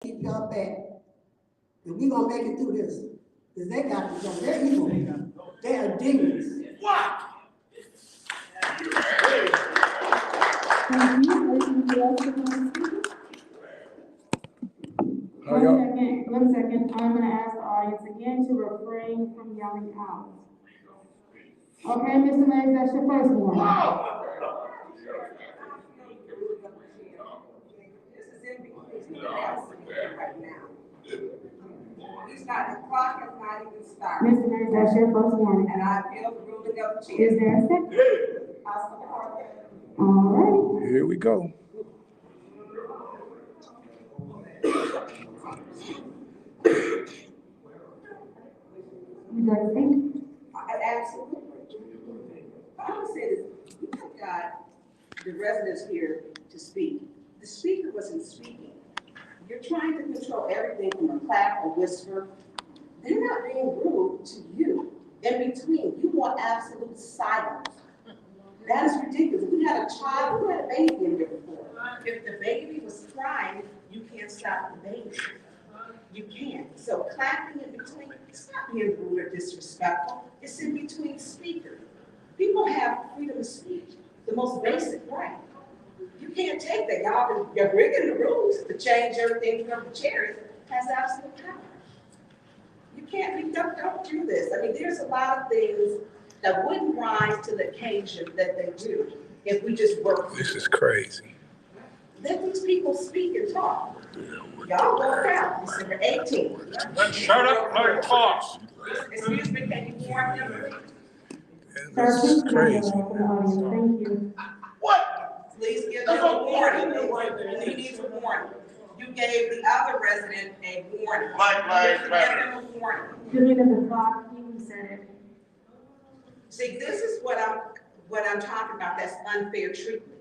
keep y'all back. And we're going to make it through this. Because they got to go. They're evil. They are demons. What? Thank you. One second. I'm going to ask the audience again to refrain from yelling out. Okay, Mr. Mays, that's your first warning. He's not, the clock has not even started. Mr. Mays, that's your first warning. And I feel the ruling of the chair. Is there a second? I support that. All right. Here we go. Would you like to speak? Absolutely. I would say this, we have got the residents here to speak. The speaker wasn't speaking. You're trying to control everything from a clap, a whisper. They're not being rude to you. In between, you want absolute silence. That is ridiculous. We had a child, we had a baby in here before. If the baby was crying, you can't stop the baby. You can't. So clapping in between, it's not being rude or disrespectful. It's in between speakers. People have freedom of speech, the most basic right. You can't take that. You're breaking the rules to change everything from the chairs has absolute power. You can't be dumped through this. I mean, there's a lot of things that wouldn't rise to the occasion that they do if we just work. This is crazy. Let these people speak and talk. Y'all walk out December 18th. Then shut up and talk. Excuse me, can you warn them, please? This is crazy. Thank you. What? Please give them a warning. You need a warning. You gave the other resident a warning. Black Lives Give Matter. them a warning. You mean the clock, you said it. See, this is what I'm talking about. That's unfair treatment.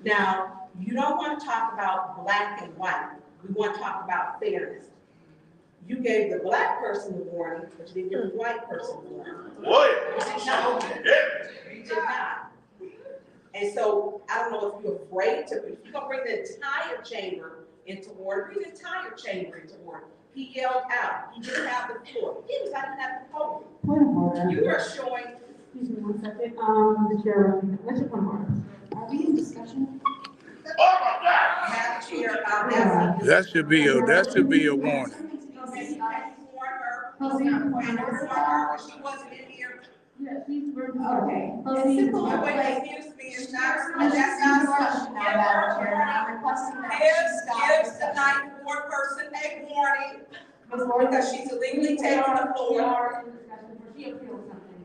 Now, you don't want to talk about black and white. We want to talk about fairness. You gave the black person the warning, but you didn't give the white person the warning. What? You did not. You did not. And so I don't know if you're afraid to. If you're gonna bring the entire chamber into order, bring the entire chamber into order. He yelled out. He didn't have the floor. He was not even at the podium. Point of order. You are showing. Excuse me 1 second. The chair, what's your point of order? Are we in discussion? Oh my God! Madam Chair, That should be a warning. She wasn't in here. Yeah, she's very. Okay. Proceed. Wait, excuse me, it's not, that's not a question now, Madam Chair. I'm requesting that gives the ninth ward person a warning because she's illegally taking the floor. She appealed something.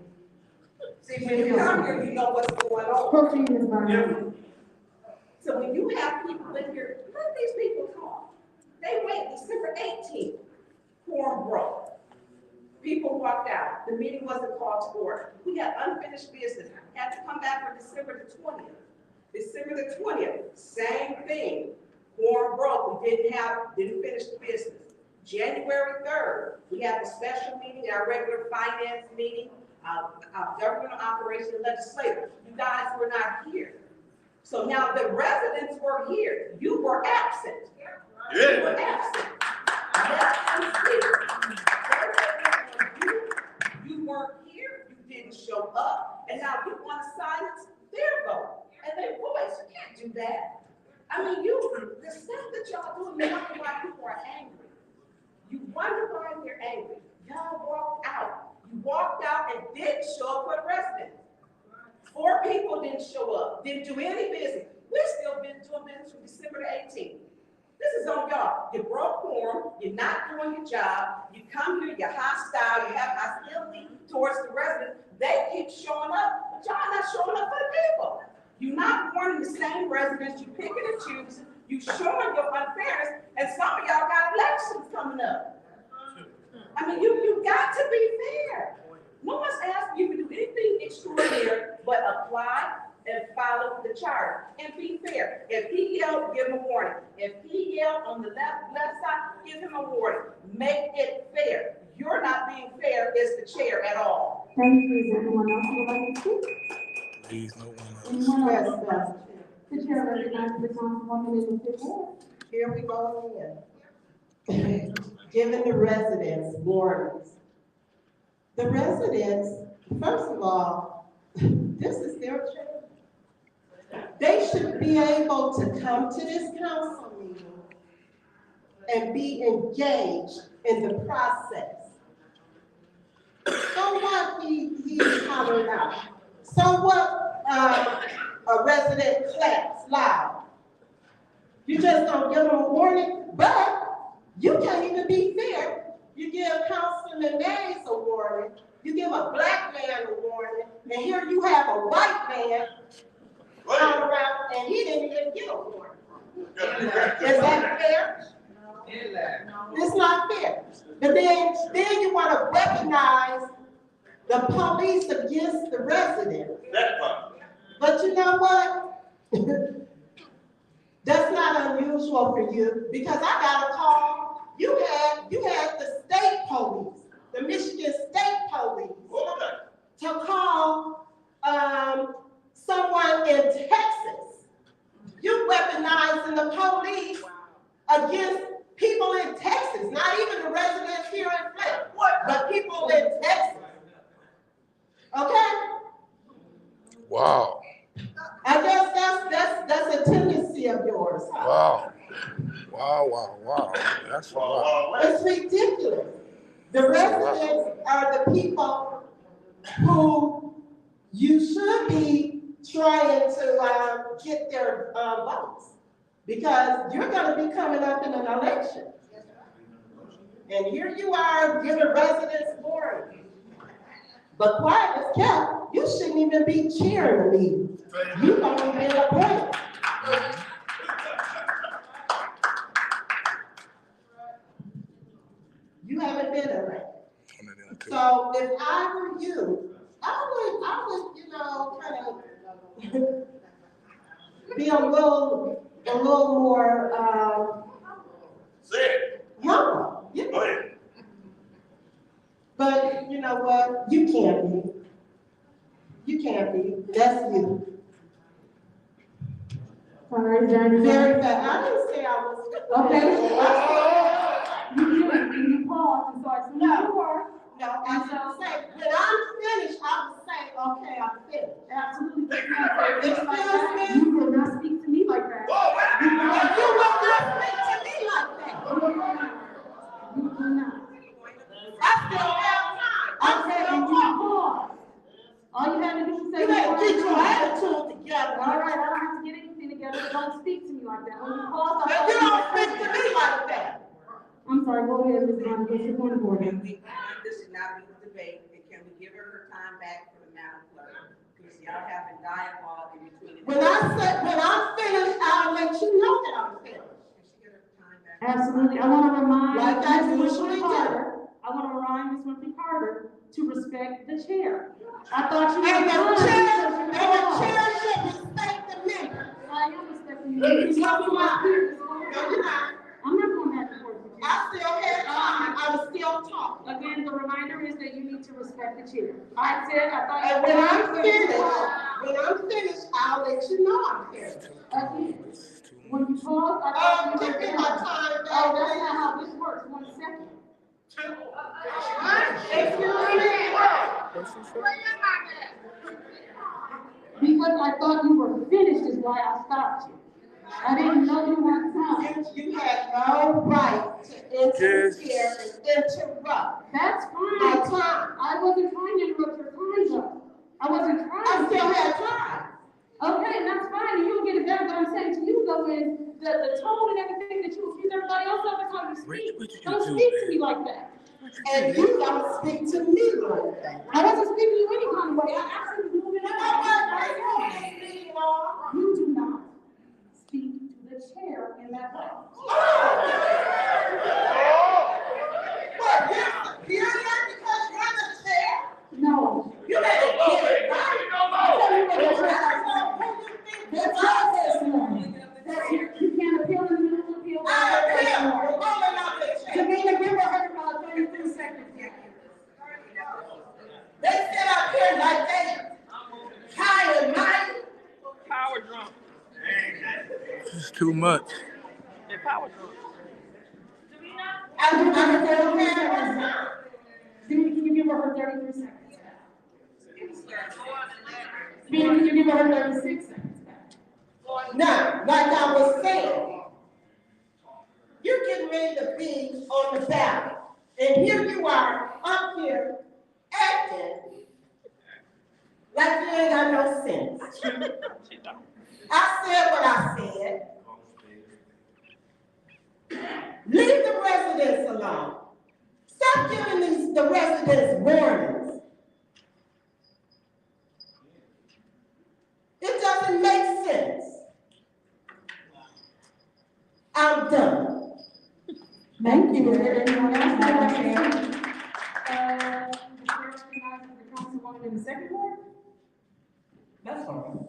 See, when you come here, you know what's going on. Proceed, Ms. Brown. So when you have people in here, let these people talk. They wait December 18th, quorum broke. People walked out. The meeting wasn't called to order. We had unfinished business. Had to come back for December the 20th. December the 20th, same thing. Quorum broke. We didn't finish the business. January 3rd, we had a special meeting, our regular finance meeting, governmental operations and legislative. You guys were not here. So now the residents were here. You were absent. Yeah. You were absent. You weren't here, you didn't show up, and now you want to silence their vote and their voice. You can't do that. I mean, the stuff that y'all doing, you wonder why people are angry. You wonder why they're angry. Y'all walked out. You walked out and didn't show up for the residents. 4 people didn't show up, didn't do any business. We're still been doing business from December the 18th. This is on y'all. You broke quorum, you're not doing your job, you come here, you're hostile, you have hostility towards the residents. They keep showing up, but y'all not showing up for the people. You're not warning the same residents, you picking and choosing, you showing your unfairness, and some of y'all got elections coming up. I mean, you got to be fair. No one's asking you to do anything extraordinary but apply and follow the charter and be fair. If he yelled, give him a warning. If he yelled on the left side, give him a warning. Make it fair. You're not being fair as the chair at all. Thank you. Is there anyone else who would like to speak? Please, no one else. Anyone else? The chair recognizes the councilwoman in the fifth ward. Here we go again. giving the residents warnings. The residents, first of all, this is their choice. They should be able to come to this council meeting and be engaged in the process. So what he's hollering out? So what a resident claps loud? You just don't give them a warning, but you can't even be fair. You give Councilman Mays a warning, you give a black man a warning, and here you have a white man all around, and he didn't even get a warning. Is that fair? It's not fair. But then you want to weaponize the police against the residents. But you know what? That's not unusual for you, because I got a call. You had the state police, the Michigan State Police, to call someone in Texas. You weaponizing the police against people in Texas, not even the residents here in Flint, but people in Texas. Okay? Wow. I guess that's a tendency of yours. Huh? Wow. That's a lot. It's ridiculous. The residents are the people who you should be trying to get their votes, because you're going to be coming up in an election. And here you are giving residents warning. But quiet as kept, you shouldn't even be cheering the meeting. You don't even be appointed. You haven't been elected. So if I were you, I would, kind of be a little more humble. Yeah. But you know what? You can't be. You can't be. That's you. All right, Johnny. Very bad. I didn't say I was. Okay. You did, and you paused, and so I said, no, you were. No, I didn't say. When I'm finished, I would say, okay, I'm finished. Absolutely. Excuse me? You will not speak to me like that. You will not speak to me like that. You will not. I still have time. Okay, and you pause. All you had to do was say. You better get your attitude together. All right, I don't have to get anything together. Don't speak to me like that. When you pause, But you don't speak to me like that. I'm sorry, go ahead, Ms. Brown, what's your point of order? This should not be the debate, and can we give her time back for the Madam Clerk? Because y'all having dialogue in between. When I'm finished, I'll let you know that I'm finished. Can she get her time back? Absolutely, I want to remind Like I Ms. usually Winfrey-Carter, I want to remind Ms. Winfrey-Carter to respect the chair. I thought you were And done. the chair should respect the member. I am respecting No, you. you're not. No, you're not. I'm not going back and forth with you. I still had time. I was still talking. Again, the reminder is that you need to respect the chair. I said, I thought. And when I'm finished, I'll let you know I'm finished. Again, when you pause, I thought you were Give me done. my time back. Oh, that's not how this works. 1 second. Because I thought you were finished is why I stopped you. I didn't know you weren't done. You had no right to interfere and interrupt That's my fine. time. I wasn't trying to interrupt your time though. I wasn't I trying still to. had time. Okay, and that's fine, and you'll get it back. What I'm saying to you though is the tone and everything that you accuse everybody else of is how you speak. What did you Don't do, speak to man? me like that. And you don't speak to me like that. I wasn't speaking to you any kind of way. I actually was moving You on. know what? Are you on this meeting on? You do not speak to the chair in that way. What, you're here because you're the chair? No. You better get it right. The process one. You can't appeal in the middle of appeal. I appeal. We're rolling out the chair. Davina, give her 33 seconds. They sit up here like they high and mighty. Power drunk. It's too much. They power drunk. Davina, give her 36 seconds back. Now, like I was saying, you're getting ready to be on the ballot. And here you are up here acting like you ain't got no sense. I said what I said. Leave the residents alone. Stop giving the residents warnings. It doesn't make sense. I'm done. Thank you. Is there anyone else who would like to speak? The chair recognizes the councilwoman in the second ward. That's fine.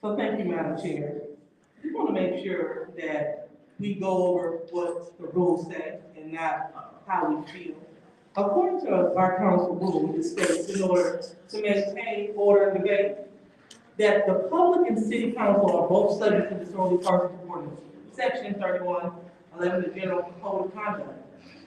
So thank you, Madam Chair. We want to make sure that we go over what the rules say and not how we feel. According to our council rule, it states in order to maintain order and debate, that the public and city council are both subject to disorderly persons ordinance, section 3111 of the general code of conduct.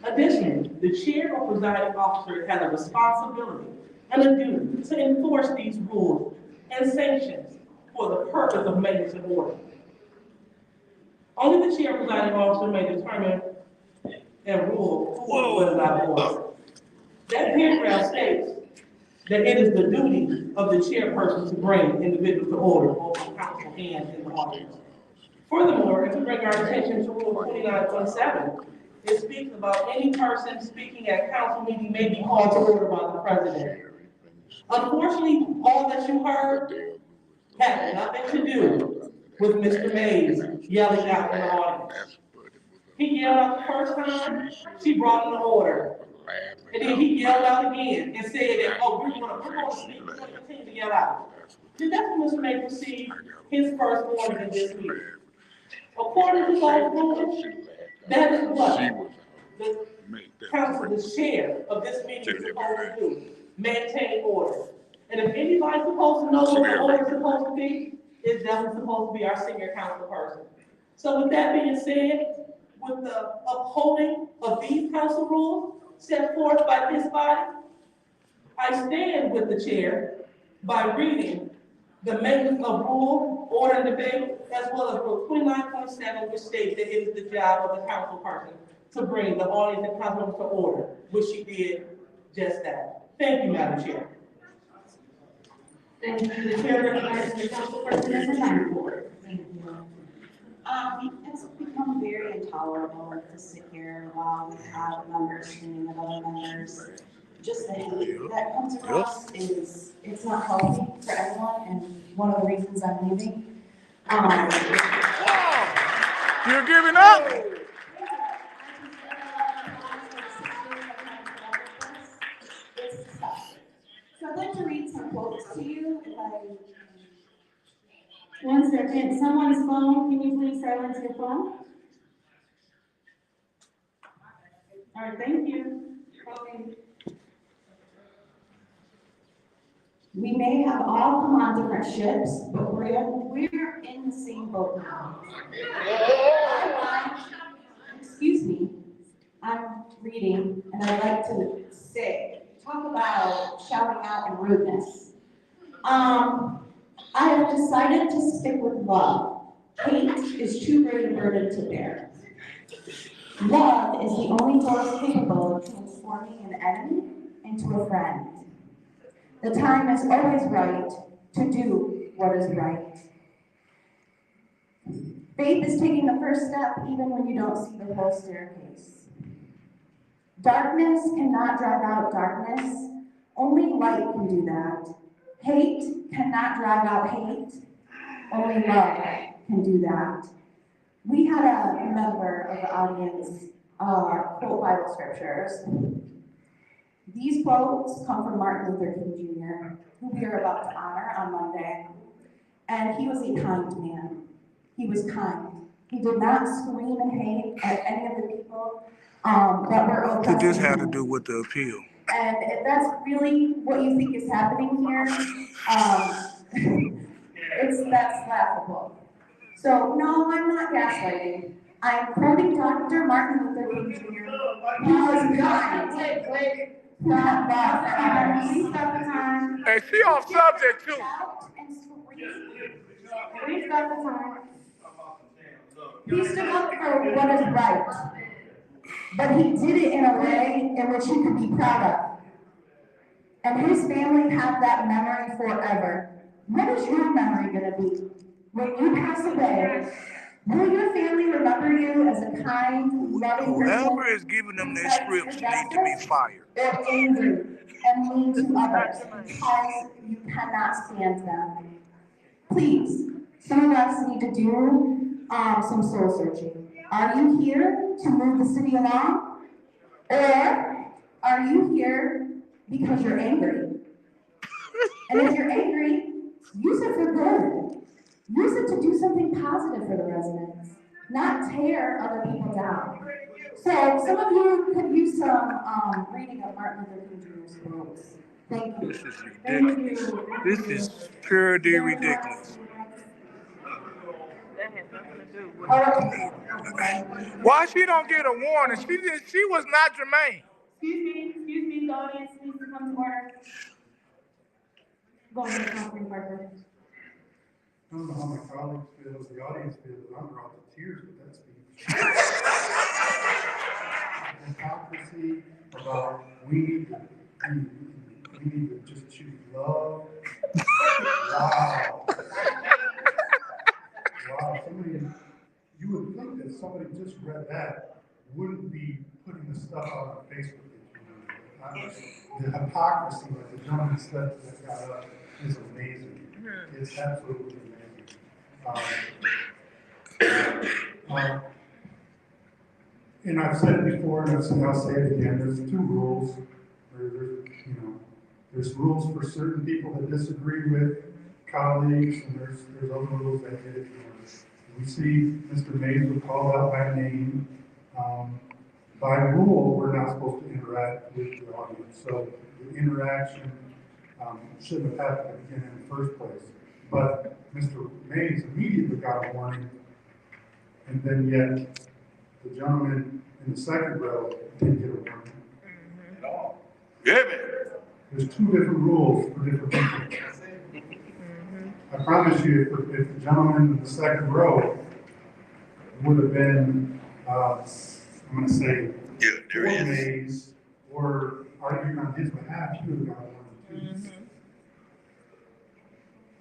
Additionally, the chair or presiding officer has a responsibility and a duty to enforce these rules and sanctions for the purpose of maintenance of order. Only the chair or presiding officer may determine and rule who and what is out of order. That paragraph states that it is the duty of the chairperson to bring individuals to order, both the council and in the audience. Furthermore, to bring our attention to Rule 29.7, it speaks about any person speaking at council meeting may be called to order by the president. Unfortunately, all that you heard had nothing to do with Mr. Mays yelling out in the audience. He yelled out the first time, she brought him to order. And then he yelled out again and said that, oh, we're gonna speak, we're gonna continue to yell out. Then that's when Mr. Mays received his first warning in this meeting. According to those rules, that is what the council, the chair of this meeting is supposed to do, maintain order. And if anybody's supposed to know what the order is supposed to be, it's definitely supposed to be our senior council person. So with that being said, with the upholding of these council rules set forth by this body, I stand with the chair by reading the maintenance of rule, order, and debate, as well as Rule 29.7, which states that it is the job of the council person to bring the audience and council to order, which she did just that. Thank you, Madam Chair. Thank you. The chair recognizes the councilperson in the ninth ward. It's become very intolerable to sit here while we have members screaming at other members. Just the hate that comes across it's not healthy for everyone, and one of the reasons I'm leaving. You're giving up? So I'd like to read some quotes to you if I. 1 second, someone's phone, can you please silence your phone? All right, thank you. Okay. We may have all come on different ships, but we're in the same boat now. Excuse me, I'm reading, and I'd like to talk about shouting out and rudeness. I have decided to stick with love. Hate is too great a burden to bear. Love is the only force capable of transforming an enemy into a friend. The time is always right to do what is right. Faith is taking the first step even when you don't see the whole staircase. Darkness cannot drive out darkness. Only light can do that. Hate cannot drive out hate. Only love can do that. We had a member of the audience quote Bible scriptures. These quotes come from Martin Luther King Jr., who we are about to honor on Monday. And he was a kind man. He was kind. He did not scream and hate at any of the people that were oppressed. What this had to do with the appeal? And if that's really what you think is happening here, that's laughable. So no, I'm not gaslighting. I'm quoting Dr. Martin Luther King Jr. He was kind. Not bad for others. Hey, she off subject too. Shout and scream Please stop the time. He stood up for what is right, but he did it in a way in which he could be proud of. And his family have that memory forever. What is your memory gonna be? When you pass away, will your family remember you as a kind, loving person? Whoever is giving them their scripts need to be fired. Or angry and mean to others because you cannot stand them? Please, some of us need to do some soul searching. Are you here to move the city along? Or are you here because you're angry? And if you're angry, use it for good. Use it to do something positive for the residents, not tear other people down. So some of you could use some reading of Martin Luther King Jr.'s quotes. Thank you. This is Thank ridiculous. you. This is purely ridiculous. All right. Why she don't get a warning? She was not germane. Excuse me, the audience needs to come to order. Go ahead, Councilman Parker. I don't know how my colleagues feel, as the audience feels, but I'm brought to tears with that speech. Hypocrisy about we need to just choose love. Wow. Wow, you would think that somebody just read that wouldn't be putting the stuff out on Facebook. The hypocrisy that the gentleman said that got up is amazing. It's absolutely amazing. And I've said it before, and I'll say it again. There's two rules. There's rules for certain people that disagree with colleagues, and there's other rules that get ignored. We see Mr. Mays was called out by name. By rule, we're not supposed to interact with the audience, so the interaction shouldn't have happened at the beginning in the first place. But Mr. Mays immediately got a warning, and then yet the gentleman in the second row didn't get a warning. At all. Yeah, man. There's two different rules for different people. I promise you, if the gentleman in the second row would have been, I'm going to say, there he is. Mays, or arguing on his behalf, he would have got one too.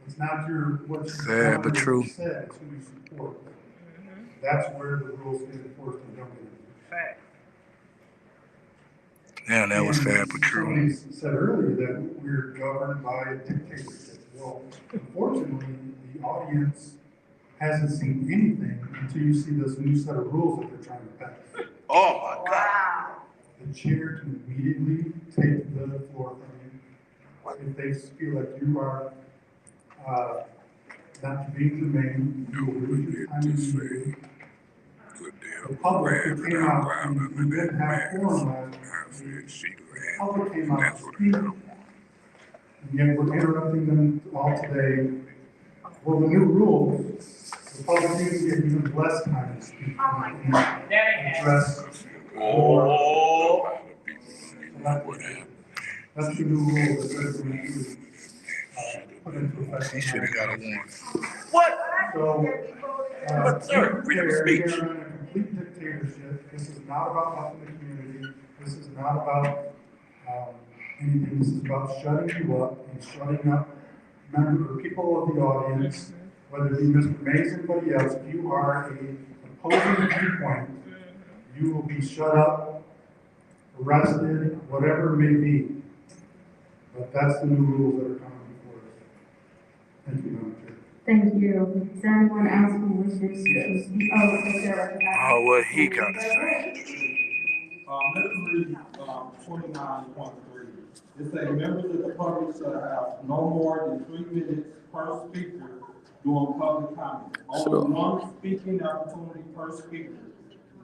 It's not what Sad but true. Said, it's who you support. That's where the rules get enforced and don't get enforced. Yeah, that was sad but true. Somebody said earlier that we're governed by a dictatorship. Well, unfortunately, the audience hasn't seen anything until you see this new set of rules that they're trying to pass. Oh, my God. The chair can immediately take the floor from you. If they feel like you are not being germane, you will lose your time immediately. The public who came out and didn't have forum last week, the public came out to speak, and yet we're interrupting them all today. Well, the new rules, the public needs to get even less time to speak. Address. Oh. That's the new rule that says we should put into effect. He should have got a warning. What? So, But sir, freedom of speech. We're in a complete dictatorship. This is not about helping the community. This is not about anything. This is about shutting you up and shutting up people of the audience, whether it be Mr. Mays or anybody else. If you are an opposing viewpoint, you will be shut up, arrested, whatever it may be. But that's the new rules that are coming before us. Thank you, Madam Chair. Thank you. Is there anyone else who wishes to speak? Oh, is there a... Oh, what he got to say. Let's read 29.3. It says members of the public shall have no more than 3 minutes per speaker during public comment. Only one speaking opportunity per speaker.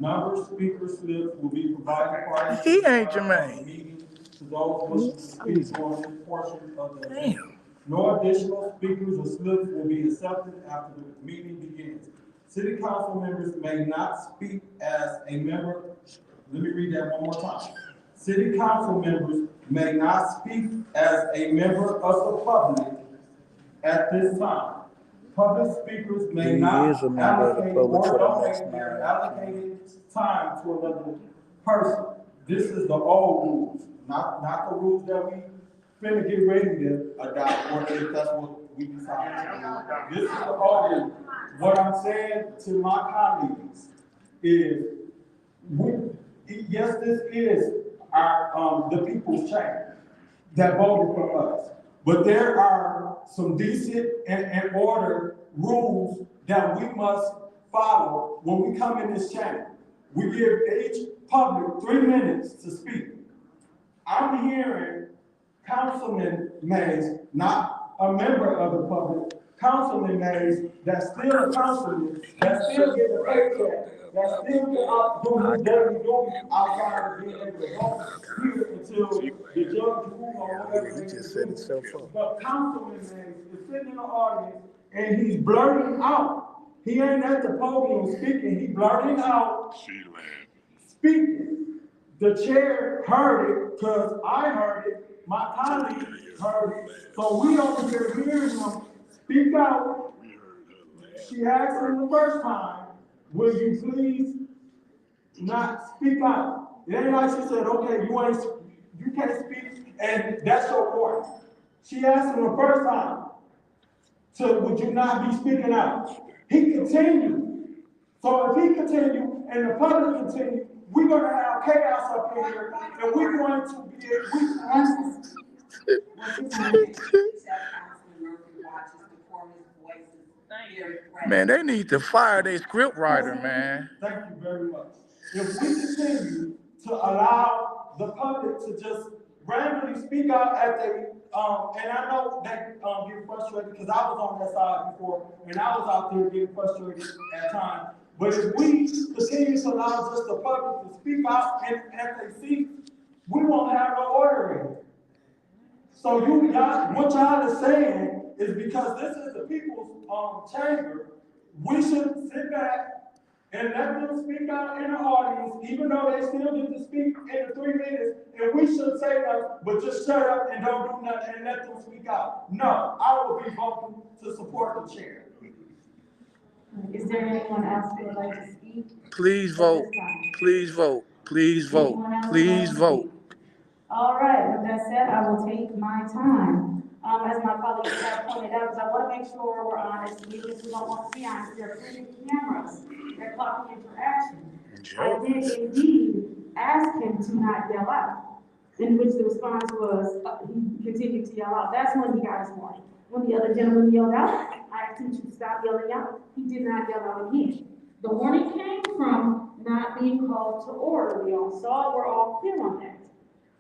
Number speaker slips will be provided prior to He the ain't start of the germane. meeting to those wishing to speak on this portion of the event. No additional speakers or slips will be accepted after the meeting begins. City council members may not speak as a member. Let me read that one more time. City council members may not speak as a member of the public at this time. Public speakers may He not is a member of the allocate public or for the next donate their 9. allocated time to another person. This is the old rules, not the rules that we finna get ready to adopt, or if that's what we decide to do. This is the old rule. What I'm saying to my colleagues is, yes, this is our, the people's change that voted for us. But there are some decent and order rules that we must follow when we come in this channel. We give each public 3 minutes to speak. I'm hearing Councilman Mays, not a member of the public, Councilman Mays, that's still a councilman, that's still getting a paycheck, that's still doing his daily duty outside of being able to go here until the judge rules on whatever. He just set himself up. But Councilman Mays is sitting in the audience and he's blurting out. He ain't at the podium speaking, he blurting out, speaking. The chair heard it, because I heard it, my colleagues heard it, so we over here hearing him speak out. She asked him the first time, will you please not speak out? It ain't like she said, okay, you can't speak, and that's your point. She asked him the first time, so would you not be speaking out? He continued. So if he continued and the public continued, we're going to have chaos up in here, and we're going to be Man, they need to fire their script writer, man. Thank you very much. If we continue to allow the public to just randomly speak out at the, and I know they get frustrated because I was on that side before, and I was out there getting frustrated at times. But if we continue to allow just the public to speak out and as they see, we won't have no order in it. So what y'all are saying is because this is the people's chamber, we should sit back and let them speak out in the audience, even though they still get to speak in the 3 minutes, and we should say that, but just shut up and don't do nothing and let them speak out. No, I will be voting to support the chair. Is there anyone else who would like to speak? Please vote. Please vote. Please vote. Please vote. All right, with that said, I will take my time. As my colleagues have pointed out, because I want to make sure we're honest, because we don't want to be honest. There are 3 cameras. They're clocking interaction. I did indeed ask him to not yell out, in which the response was, he continued to yell out. That's when he got his warning. When the other gentleman yelled out, I asked him to stop yelling out. He did not yell out again. The warning came from not being called to order. We all saw, we're all clear on that.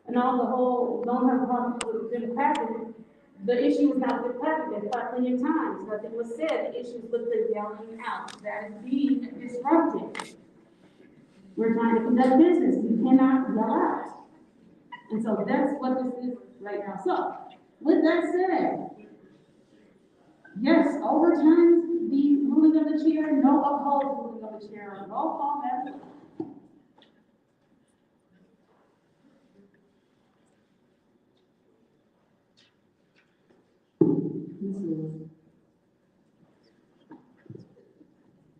And on the whole, don't have a problem with democratic. The issue was not democratic. They fought plenty of times. Nothing was said. The issue was the yelling out. That is being disruptive. We're trying to conduct business. We cannot yell out. And so that's what this is right now. So, with that said, yes, overturn the ruling of the chair, no uphold the ruling of the chair. Roll call, Madam.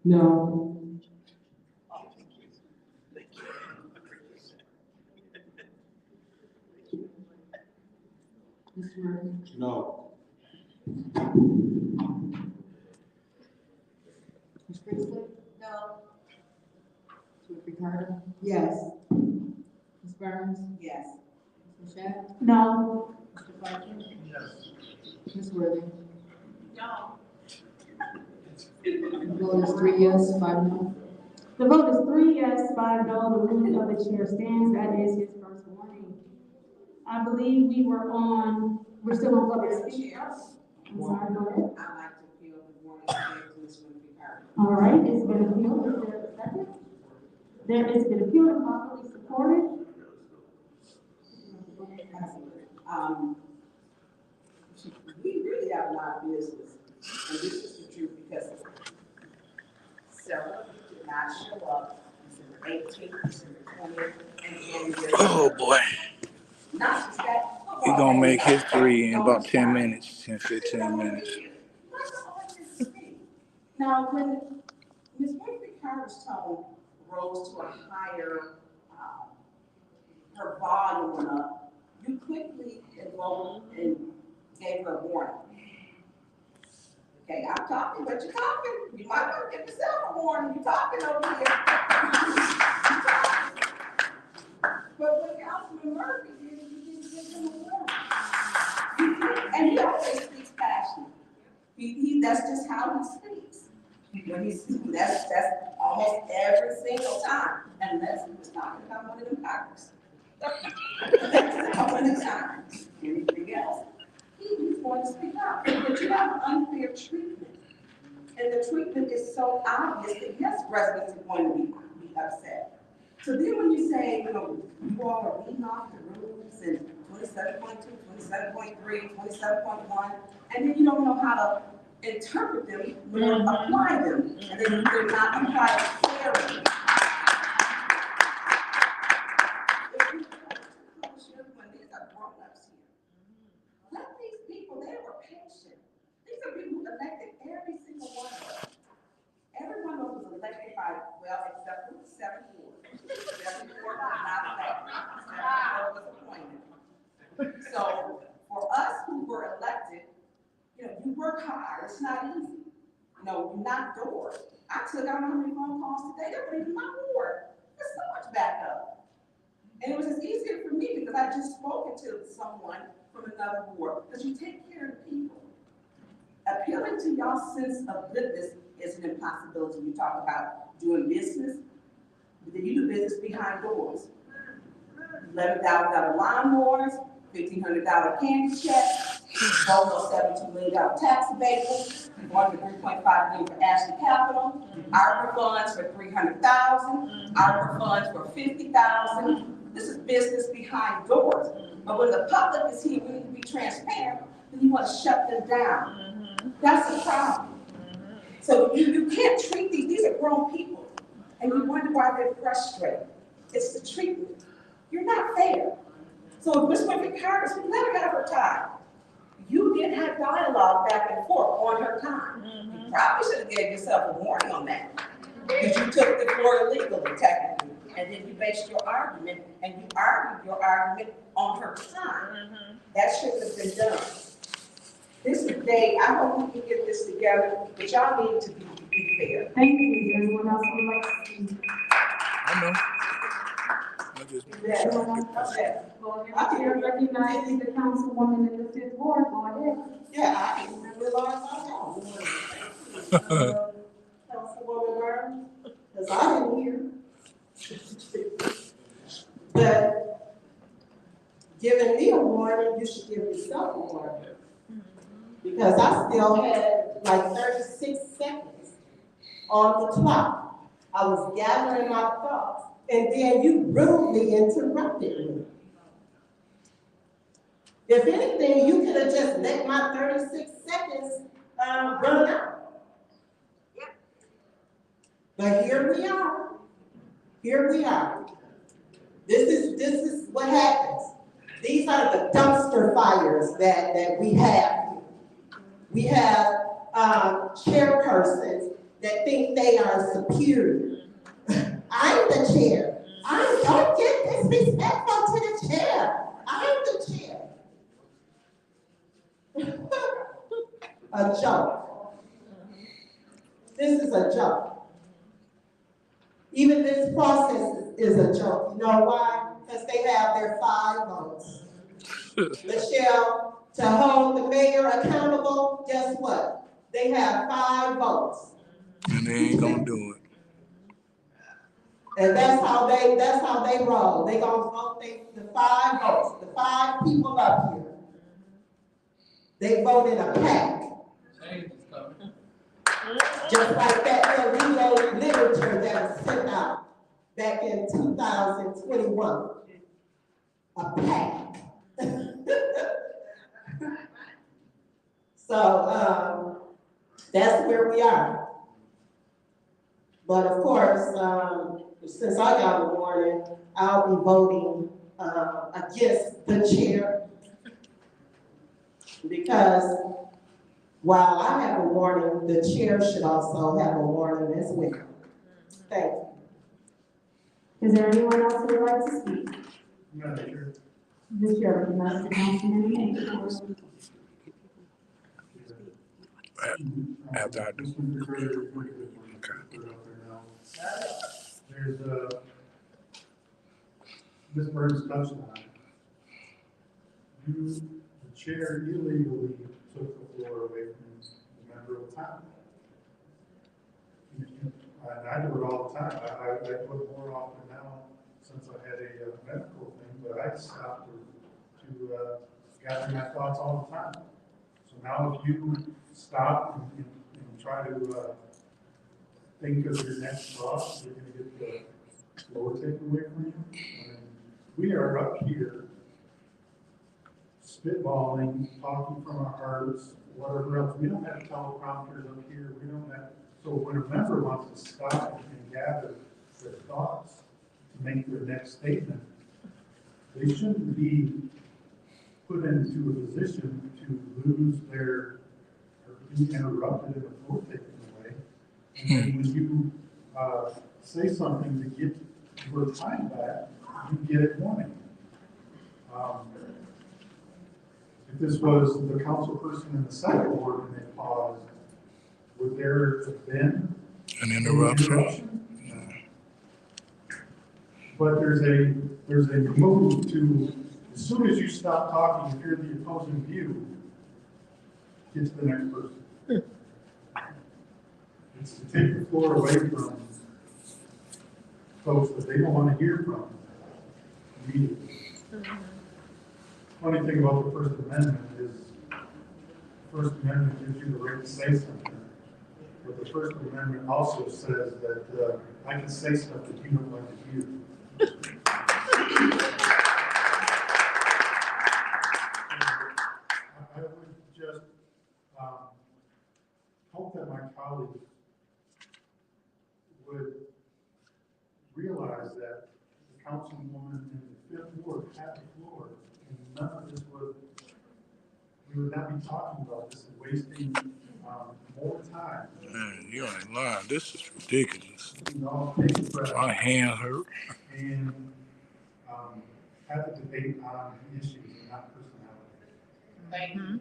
No. No. Ms. Priestley? No. Ms. Ricardo? Yes. Ms. Burns? Yes. Ms. Michelle? No. Mr. Fletcher? Yes. Ms. Worthing? No. The vote is 3 yes, 5 no. The vote is 3 yes, 5 no. The ruling of the chair stands. That is his first warning. I believe we're still on public speak. I'm sorry, go ahead. I'd like to appeal the warning to Ms. Ricardo. All right, it's been appealed. Is there a second? There has been appealed and properly supported. We really have a lot of business, and this is the truth, because several did not show up, December 18th, December 20th, and January. Oh boy. Not just that. He's gonna make history in about 10 minutes, 10, 15 minutes. Now, when Ms. Winfrey Carter's tone rose to a higher, her volume went up, you quickly invoked and gave her a warning. Okay, I'm talking, but you're talking. You might want to give yourself a warning. You're talking over here. You're talking. But when Councilman Murphy did, you didn't give him a warning. And he always speaks passionately. That's just how he speaks. When he speaks, that's almost every single time, unless he was talking about one of them Packers. One of the times. Anything else, he's going to speak up. But you have unfair treatment. And the treatment is so obvious that yes, residents are going to be upset. So then when you say, you know, you all are beating off the rules and 27.2, 27.3, 27.1, and then you don't know how to interpret them nor apply them, and then they're not applied fairly. If you when these are grown-ups here, let these people, they were patient. These are people who elected every single one of us. Every one of us was elected by, well, except for 7 wards. 7 wards was not elected. 7 was appointed. So for us who were elected, you know, you work hard. It's not easy. You know, you knock doors. I took out how many phone calls today. That wasn't even my ward. There's so much backup. And it was just easier for me because I just spoken to someone from another ward. Because you take care of the people. Appealing to y'all's sense of goodness is an impossibility. You talk about doing business, but then you do business behind doors. $11,000 lawnmowers, $1,500 candy checks, almost $72 million tax abatement, $103.5 million for Ashley Capital, ARPA funds for $300,000, ARPA funds for $50,000. This is business behind doors. But when the public is here, we need to be transparent, then you want to shut them down. That's the problem. So you can't treat these are grown people, and you wonder why they're frustrated. It's the treatment. You're not fair. So Ms. Winfrey Carter, we never got her time. You did have dialogue back and forth on her time. You probably should have gave yourself a warning on that. Because you took the floor illegally, technically, and then you based your argument, and you argued your argument on her time. That shouldn't have been done. This is the day, I hope we can get this together, but y'all need to be fair. Thank you. Anyone else would like to speak? I know. I just. Yes. Okay. Go ahead. Chair recognizing the councilwoman in the 5th ward. Go ahead. Yeah, I didn't even realize I was. Councilwoman Burns, because I didn't hear. But giving me a warning, you should give yourself a warning. Because I still had like 36 seconds on the clock. I was gathering my thoughts, and then you rudely interrupted me. If anything, you could have just let my 36 seconds run out. But here we are. Here we are. This is what happens. These are the dumpster fires that we have. We have chairpersons that think they are superior. I'm the chair. Don't get disrespectful to the chair. I'm the chair. A joke. This is a joke. Even this process is a joke. You know why? Because they have their 5 votes. Michelle, to hold the mayor accountable, guess what? They have 5 votes. And they ain't gonna do it. And that's how they roll. They gonna vote the 5 votes, the 5 people up here. They vote in a pack. Just like that illegal literature that was sent out back in 2021. A pack. So that's where we are. But of course, since I got a warning, I'll be voting against the chair because While I have a warning, the chair should also have a warning as well. Thank you. Is there anyone else who would like to speak? Madam Chair. The chair recognizes Councilman Hayes. After I do. Just want to be very quick as we put it up there now. There's Ms. Burns touched on it. The chair illegally took the floor away from the member of the time. And I do it all the time. I do it more often now since I had a medical thing, but I stopped to gather my thoughts all the time. So now if you stop and try to think of your next thoughts, you're going to get the floor taken away from you. And we are up here spitballing, talking from our hearts, whatever else. We don't have teleprompters up here. We don't have. So when a member wants to stop and gather their thoughts to make their next statement, they shouldn't be put into a position to lose their, or be interrupted and the floor taken away. And then when you say something to get your time back, you get it warning. If this was the council person in the second ward and they paused, would there have been An interruption? But there's a move to, as soon as you stop talking, if you're the opposing view, get to the next person. It's to take the floor away from folks that they don't want to hear from immediately. Funny thing about the First Amendment is, the First Amendment gives you the right to say something. But the First Amendment also says that I can say stuff that you don't like to hear. I would just hope that my colleagues would realize that the councilwoman in the fifth ward had the floor, and none of this would, we would not be talking about this and wasting more time. Man, you ain't lying. This is ridiculous. You know, take a breath My hand hurt. and have a debate on the issues and not personality. Thank you.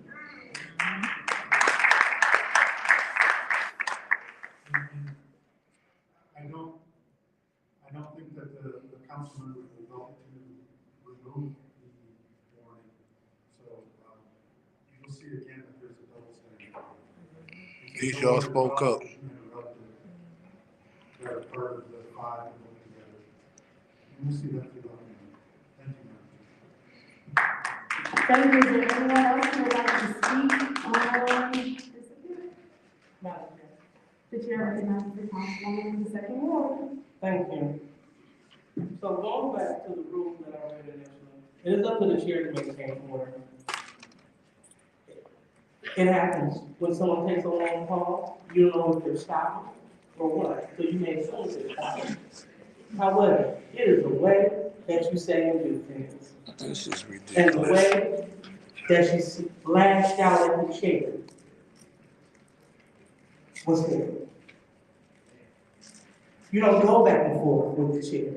I don't think that the councilman would vote to remove the warning. So you'll see again that there's a double standard. At least y'all spoke up. That are part of the five and work together. And we'll see that through. Thank you, ma'am. Thank you. Is there anyone else who would like to speak on this? The chair recognizes the councilwoman in the second ward. Thank you. So going back to the rules that I read initially, it is up to the chair to maintain order. It happens when someone takes a long call, you don't know if they're stopping or what, so you may assume they're stopping. However, it is the way that you say and do things. This is And the ridiculous. way that she lashed out at the chair was there. You don't go back and forth with the chair.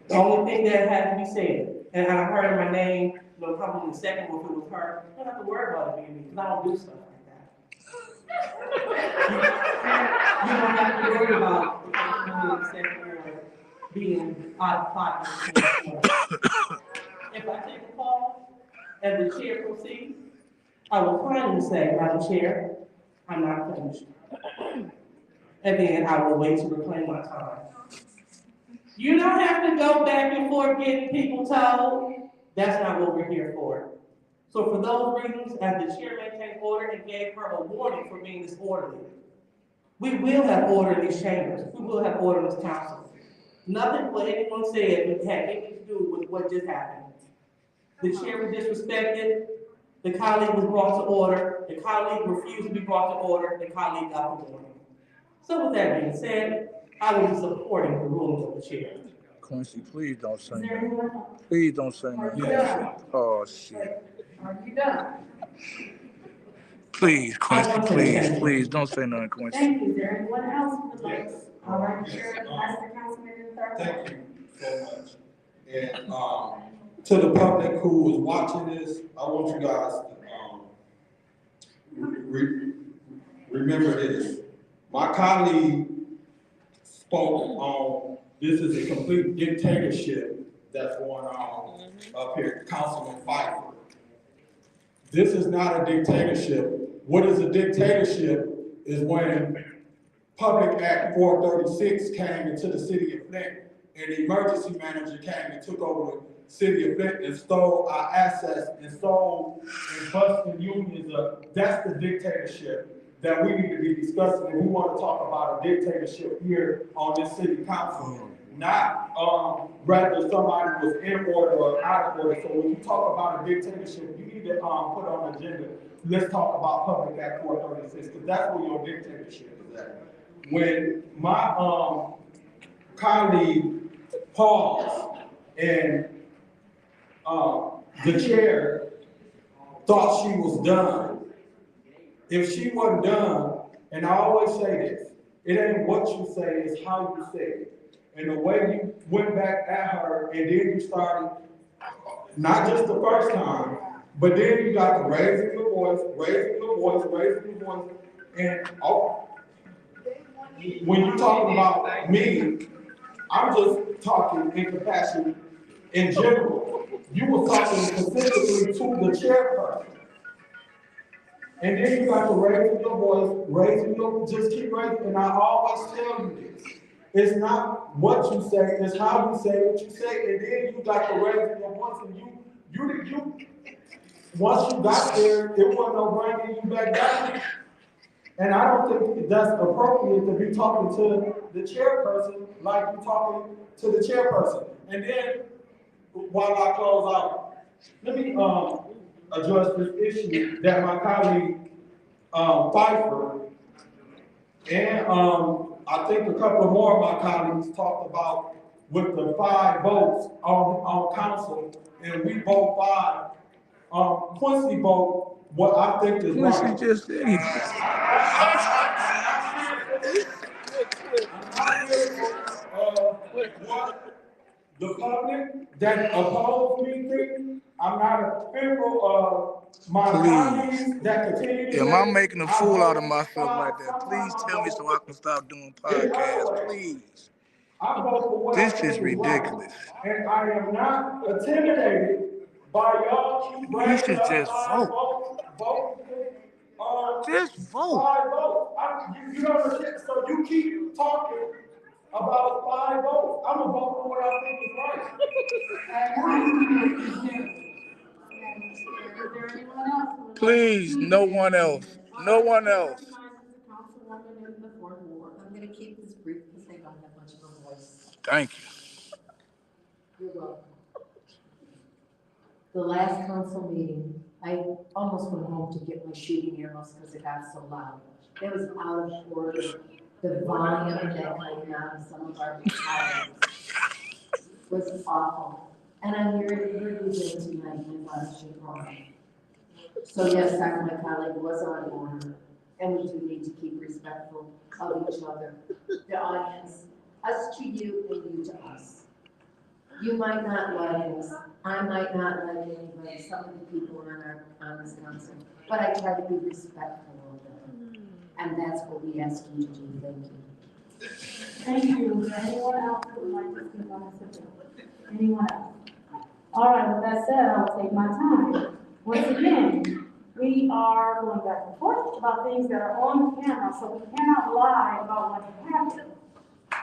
The only thing that had to be said, and I heard my name, probably in the second one, if it was her, you don't have to worry about it being me, because I don't do stuff like that. You don't have to worry about the second one being out of pocket. If I take a call and the chair proceeds, I will kindly say, Madam Chair, I'm not finished. And then I will wait to reclaim my time. You don't have to go back and forth getting people told. That's not what we're here for. So for those reasons, as the chair maintained order and gave her a warning for being disorderly, we will have order in these chambers. We will have order in this council. Nothing what anyone said had anything to do with what just happened. The chair was disrespected. The colleague was brought to order. The colleague refused to be brought to order. The colleague got the warning. So with that being said, I will be supporting the ruling of the chair. Quincy, please don't say Is there that. anyone else? Please don't say Are you that. done? Oh, shit. Are you done? Please, Quincy, please, don't say nothing, Quincy. Thank you. Is there anyone else who would like? Yes. All right, Yes. Chair, ask the councilman in the third. Thank you so much. And, to the public who is watching this, I want you guys to, remember this. My colleague spoke on, this is a complete dictatorship that's going on up here, Councilman Pfeiffer. This is not a dictatorship. What is a dictatorship is when Public Act 436 came into the city of Flint, and the emergency manager came and took over the city of Flint and stole our assets and stole and busted unions up. That's the dictatorship that we need to be discussing, and we want to talk about a dictatorship here on this city council. Not whether somebody was in order or out of order. So when you talk about a dictatorship, you need to put on the agenda. Let's talk about Public Act 436, because that's where your dictatorship is at. When my colleague paused and the chair thought she was done, if she wasn't done, and I always say this, it ain't what you say, it's how you say it. And the way you went back at her, and then you started, not just the first time, but then you got the raising your voice, and when you're talking about me, I'm just talking in compassion in general. You were talking specifically to the chairperson. And then you got to raise your voice, just keep raising, and I always tell you this. It's not what you say, it's how you say what you say, and then you got to raise your voice, and you, once you got there, it wasn't no bringing you back down. And I don't think that's appropriate to be talking to the chairperson like you're talking to the chairperson. And then, while I close out, let me address this issue that my colleague Pfeiffer and I think a couple more of my colleagues talked about with the 5 votes on council, and we vote 5. Quincy vote what I think is right. Quincy just said he. What the public that oppose me think. I'm not fearful of my colleagues that continue to. Am I making a fool out of myself like that? Please tell me so I can stop doing podcasts, please. This is ridiculous. And I am not intimidated by y'all. You should just vote. Just vote. 5 votes. You know what I'm saying? So you keep talking about 5 votes. I'm gonna vote for what I think is right. Is there anyone else? Please, no one else. No one else. Councilwoman in the 4th Ward. I'm gonna keep this brief because they don't have much of a voice. Thank you. You're welcome. The last council meeting, I almost went home to get my shooting arrows because it got so loud. It was out of order. The volume that came out of some of our battalions was awful. And I'm here to hear you again tonight in Washington. So yes, my colleague was on order, and we do need to keep respectful of each other, the audience, us to you and you to us. You might not like us, I might not like anybody, some of the people on this council, but I try to be respectful of them. And that's what we ask you to do. Thank you. Thank you. Is there anyone else who would like to speak on this issue? Anyone else? All right, with that said, I'll take my time. Once again, we are going back and forth about things that are on the camera, so we cannot lie about what happened.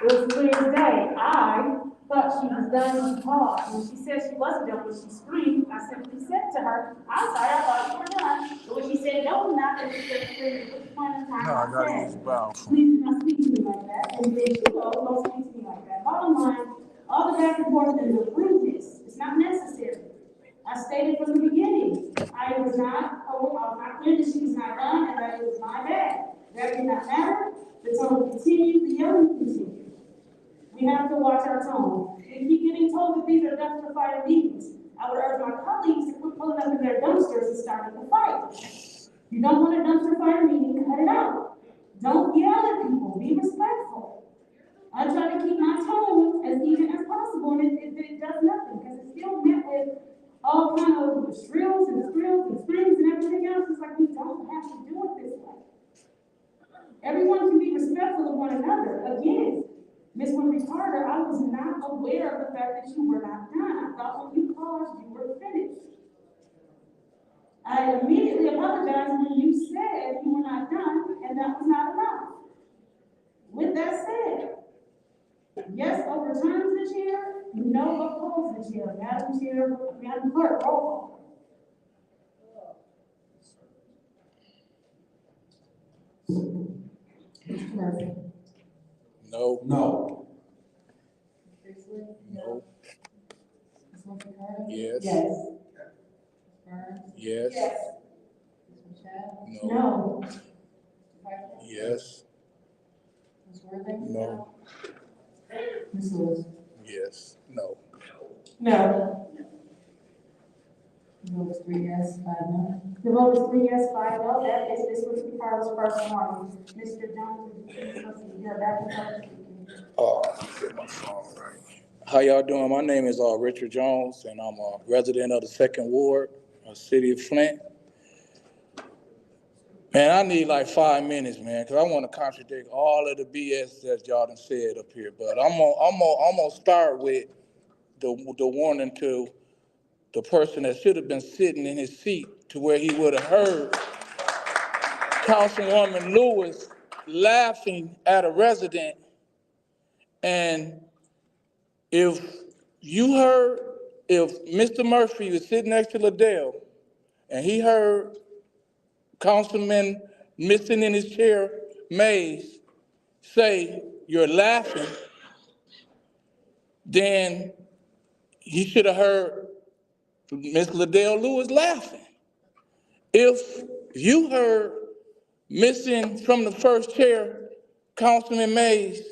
It was clear as day. I thought she was done when she paused. When she said she wasn't done, when she screamed, I simply said to her, I'm sorry, I thought you were done. But when she said, no, I'm not, and she said, at which point in time, I gotta said, use the bathroom. please do not speak to me like that. And then she goes, don't speak to me like that. Bottom line, all the back and forth is a rudeness. It's not necessary. I stated from the beginning, I was not clear that she was not done and that it was my bad. That did not matter. The tone continued, the yelling continued. We have to watch our tone. We keep getting told that these are dumpster fire meetings. I would urge my colleagues to quit pulling up in their dumpsters and starting the fight. You don't want a dumpster fire meeting, cut it out. Don't yell at people, be respectful. I try to keep my tone as even as possible, and it does nothing, because it's still met with all kind of shrills and screams and everything else. It's like, we don't have to do it this way. Everyone can be respectful of one another. Again, Ms. Winfrey Carter, I was not aware of the fact that you were not done. I thought when you paused, you were finished. I immediately apologized when you said you were not done, and that was not enough. With that said, yes, overturns the chair, no oppose the chair. Madam Clerk, roll call. Mr. Murphy. No. No. No. Ms. Winfrey Carter? Yes. Yes. Ms. Burns? Yes. Ms. Michelle? No. No. Mr. Piper? Yes. Ms. Worthing? No. Ms. Lewis? Yes. No. No. The vote is 3 yes, 5 no. The vote is 3 yes, 5 no. That is Ms. Winfrey Carter's first warning. Mr. Jones, you're back in public speaking. Get my phone right. How y'all doing? My name is Richard Jones, and I'm a resident of the 2nd Ward, City of Flint. Man, I need like 5 minutes, man, because I want to contradict all of the BS that y'all done said up here. But I'm gonna start with the warning to the person that should have been sitting in his seat to where he would have heard Councilwoman Lewis laughing at a resident. And if Mr. Murphy was sitting next to Liddell and he heard Councilman missing in his chair, Mays, say, "You're laughing," then he should have heard Ms. Liddell Lewis laughing. If you heard missing from the first chair, Councilman Mays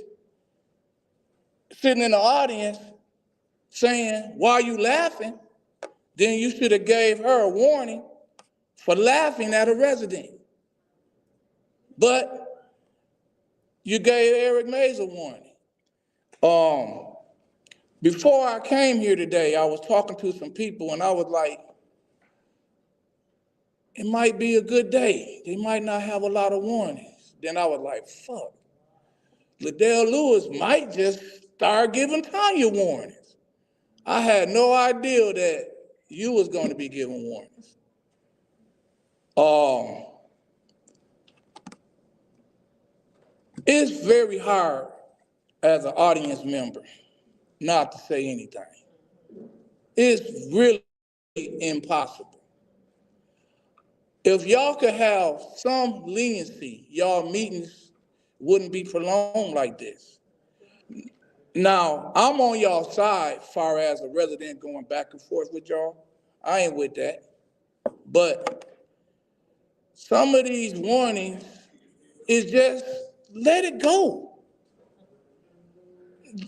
sitting in the audience saying, "Why are you laughing?" then you should have gave her a warning for laughing at a resident. But you gave Eric Mays a warning. Before I came here today, I was talking to some people and I was like, it might be a good day. They might not have a lot of warnings. Then I was like, fuck. Liddell Lewis might just start giving Tanya warnings. I had no idea that you was going to be giving warnings. It's very hard as an audience member not to say anything. It's really impossible. If y'all could have some leniency, y'all meetings wouldn't be prolonged like this. Now, I'm on y'all side far as a resident going back and forth with y'all. I ain't with that. But some of these warnings is just let it go.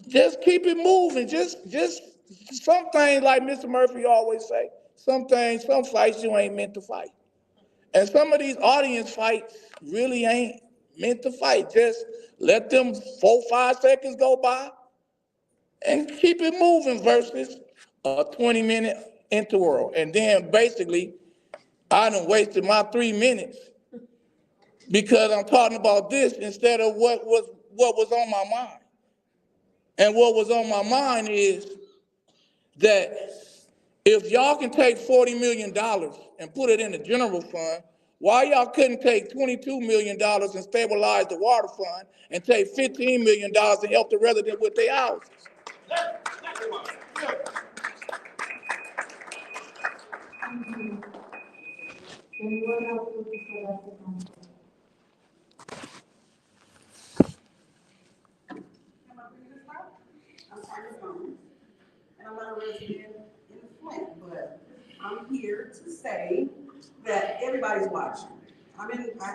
Just keep it moving. Just some things, like Mr. Murphy always say, some fights you ain't meant to fight. And some of these audience fights really ain't meant to fight. Just let them 4-5 seconds go by and keep it moving versus a 20-minute interval. And then basically, I done wasted my 3 minutes because I'm talking about this instead of what was on my mind. And what was on my mind is that if y'all can take $40 million and put it in the general fund, why y'all couldn't take $22 million and stabilize the water fund and take $15 million and help the residents with their houses? Anyone else looking for that to come? I'm Tanya Jones, and I'm not a resident in Flint, but I'm here to say that everybody's watching. I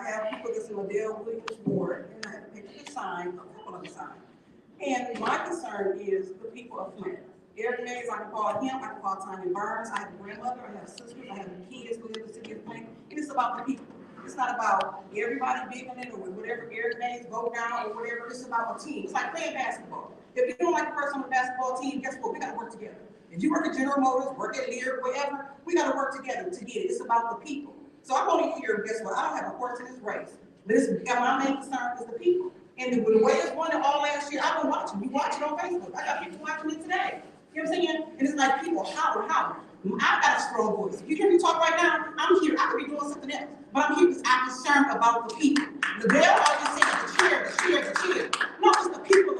have people that's in Liddell Williams Ward, and I have picked a sign, a couple of the signs. And my concern is the people of Flint. Eric Mays, I can call him, I can call Tanya Burns, I have a grandmother, I have sisters, I have kids who live in the city of Flint, and it's about the people. It's not about everybody being in it or whatever everybody's vote down or whatever. It's about a team. It's like playing basketball. If you don't like the person on the basketball team, guess what? We gotta work together. If you work at General Motors, work at Lear, whatever, we gotta work together to get it. It's about the people. So I'm only here, guess what? I don't have a horse in this race. Listen, my main concern is the people. And the way it's won it all last year, I've been watching. You watch it on Facebook. I got people watching it today. You know what I'm saying? And it's like people hollering. I've got a strong voice. If you hear me talk right now, I'm here. I could be doing something else. But I'm here because I'm concerned about the people. They always say the chair. No, it's the people.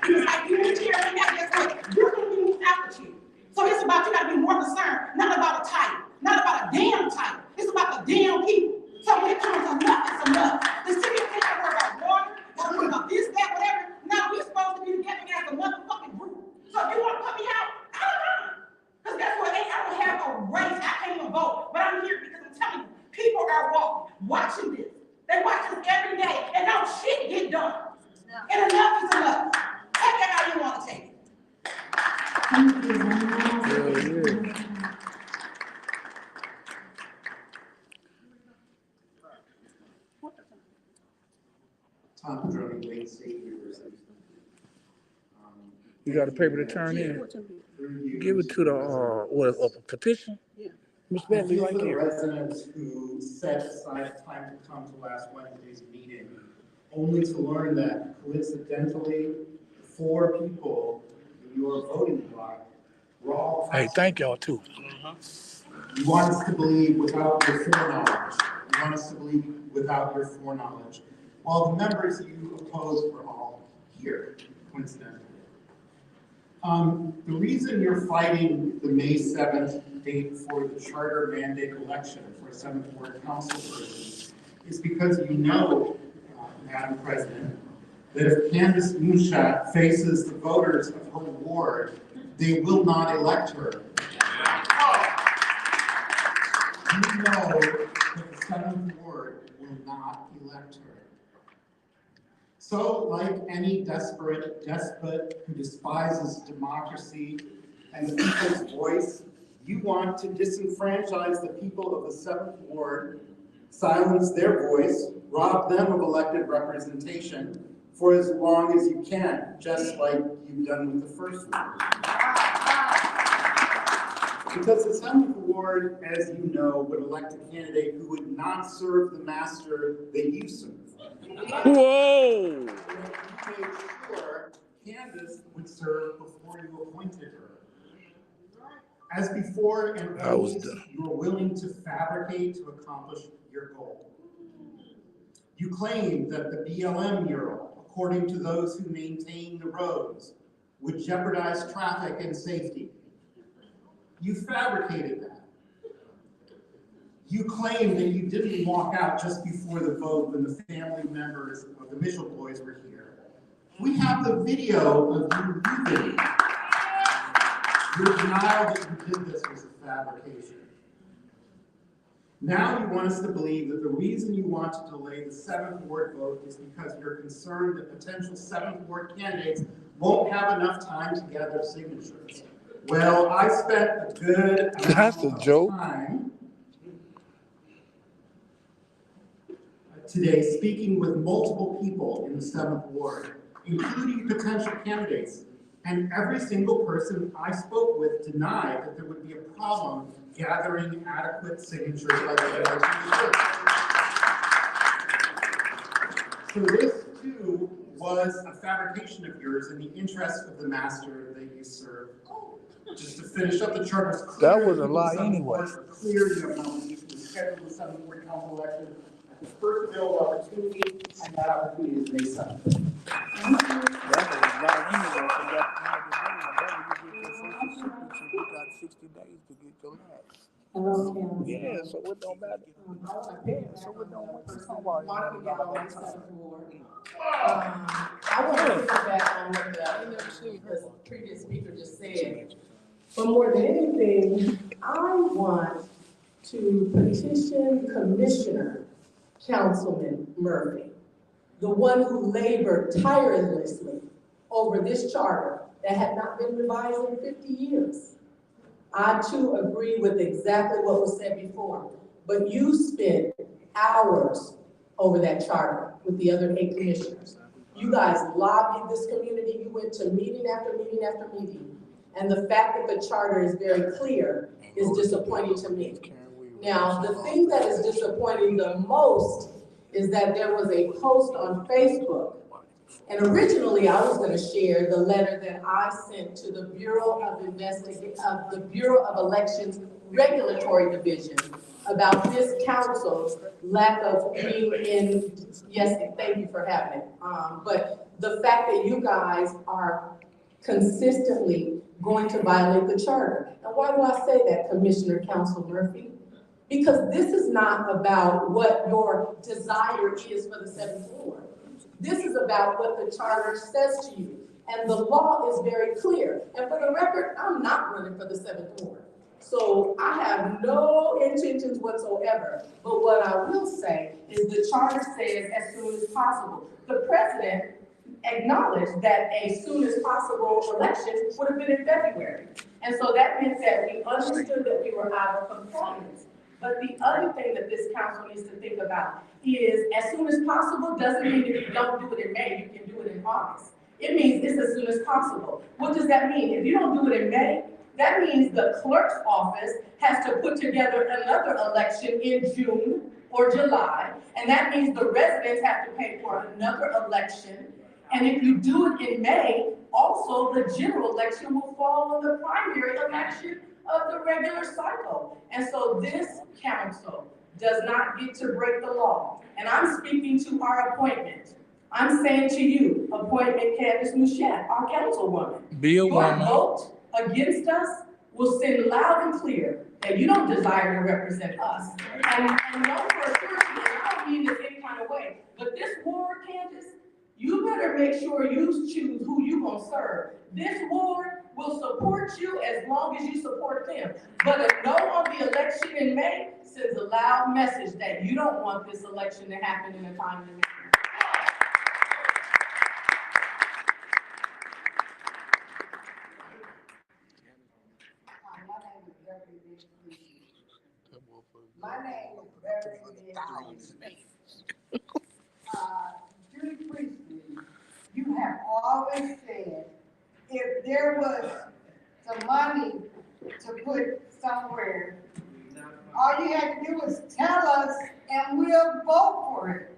It's like you in the chair right now, guess what? You're going to be moved out the chair. So it's about, you got to be more concerned, not about a title, not about a damn title. It's about the damn people. So when it comes to enough, it's enough. The city of Canada worry about water, gotta worry about this, that, whatever. Now we're supposed to be together as a motherfucking group. So if you want to put me out, I don't know. Because that's what I don't have a race. I can't even vote. But I'm here because I'm telling you, people are watching this. They watch this every day and no shit get done. And enough is enough. Take it how you want to take it. Tom Drum, Wayne State University. You got a paper to turn in? Give it to the, a petition? Ms. Bentley, right there. there. Residents who set aside time to come to last Wednesday's meeting, only to learn that coincidentally, 4 people in your voting block were all. Hey, thank y'all too. You want us to believe without your foreknowledge. You want us to believe without your foreknowledge. While the members you opposed were all here, coincidentally. The reason you're fighting the May 7th date for the charter mandate election for a 7th Ward council person is because you know, Madam President, that if Candace Mushat faces the voters of her ward, they will not elect her. You know that the 7th Ward will not elect her. So, like any despot who despises democracy and the people's voice, you want to disenfranchise the people of the 7th Ward, silence their voice, rob them of elected representation for as long as you can, just like you've done with the 1st Ward. Because the 7th Ward, as you know, would elect a candidate who would not serve the master that you serve. Whoa! You made sure Candace would serve before you appointed her. As before and always, you are willing to fabricate to accomplish your goal. You claim that the BLM mural, according to those who maintain the roads, would jeopardize traffic and safety. You fabricated that. You claim that you didn't walk out just before the vote when the family members of the Mitchell boys were here. We have the video of you leaving. Your denial that you did this was a fabrication. Now you want us to believe that the reason you want to delay the 7th Ward vote is because you're concerned that potential 7th Ward candidates won't have enough time to gather signatures. Well, I spent a good amount of time today speaking with multiple people in the 7th Ward, including potential candidates, and every single person I spoke with denied that there would be a problem gathering adequate signatures like that. So this too was a fabrication of yours in the interest of the master that you serve. Just to finish up the charter's clear. That was a lie anyway. Clear, you have no reason to schedule the 7th Ward council election at the first available opportunity, and that opportunity is May 7th. That was a lie anyway. You got 60 days to get your last. Hello, Yeah, so it don't matter. Yeah, so it don't matter. I want to piggyback on what the previous speaker just said. But more than anything, I want to petition Commissioner Councilman Murphy, the one who labored tirelessly over this charter that had not been revised in 50 years. I too agree with exactly what was said before, but you spent hours over that charter with the other 8 commissioners. You guys lobbied this community, you went to meeting after meeting after meeting, and the fact that the charter is very clear is disappointing to me. Now, the thing that is disappointing the most is that there was a post on Facebook, and originally I was going to share the letter that I sent to the Bureau of Elections Regulatory Division about this council's lack of being in, yes, thank you for having it, but the fact that you guys are consistently going to violate the charter. And why do I say that, Commissioner Council Murphy? Because this is not about what your desire is for the 7th Ward. This is about what the charter says to you. And the law is very clear. And for the record, I'm not running for the 7th Ward. So I have no intentions whatsoever. But what I will say is the charter says as soon as possible. The president acknowledged that a soon as possible election would have been in February. And so that meant that we understood that we were out of compliance. But the other thing that this council needs to think about is as soon as possible doesn't mean if you don't do it in May, you can do it in August. It means it's as soon as possible. What does that mean? If you don't do it in May, that means the clerk's office has to put together another election in June or July, and that means the residents have to pay for another election. And if you do it in May, also the general election will fall on the primary election of the regular cycle. And so this council does not get to break the law. And I'm speaking to our appointment. I'm saying to you, appointment Candace Mushat, our councilwoman. Your vote against us will send loud and clear that you don't desire to represent us. And know for sure, and I don't mean this any kind of way, but this ward, Candace, you better make sure you choose who you gonna serve. This ward will support you as long as you support them. But a no on the election in May sends a loud message that you don't want this election to happen in a timely manner. My name is very Judy Priestley, you have always said, if there was some money to put somewhere, all you had to do was tell us and we'll vote for it.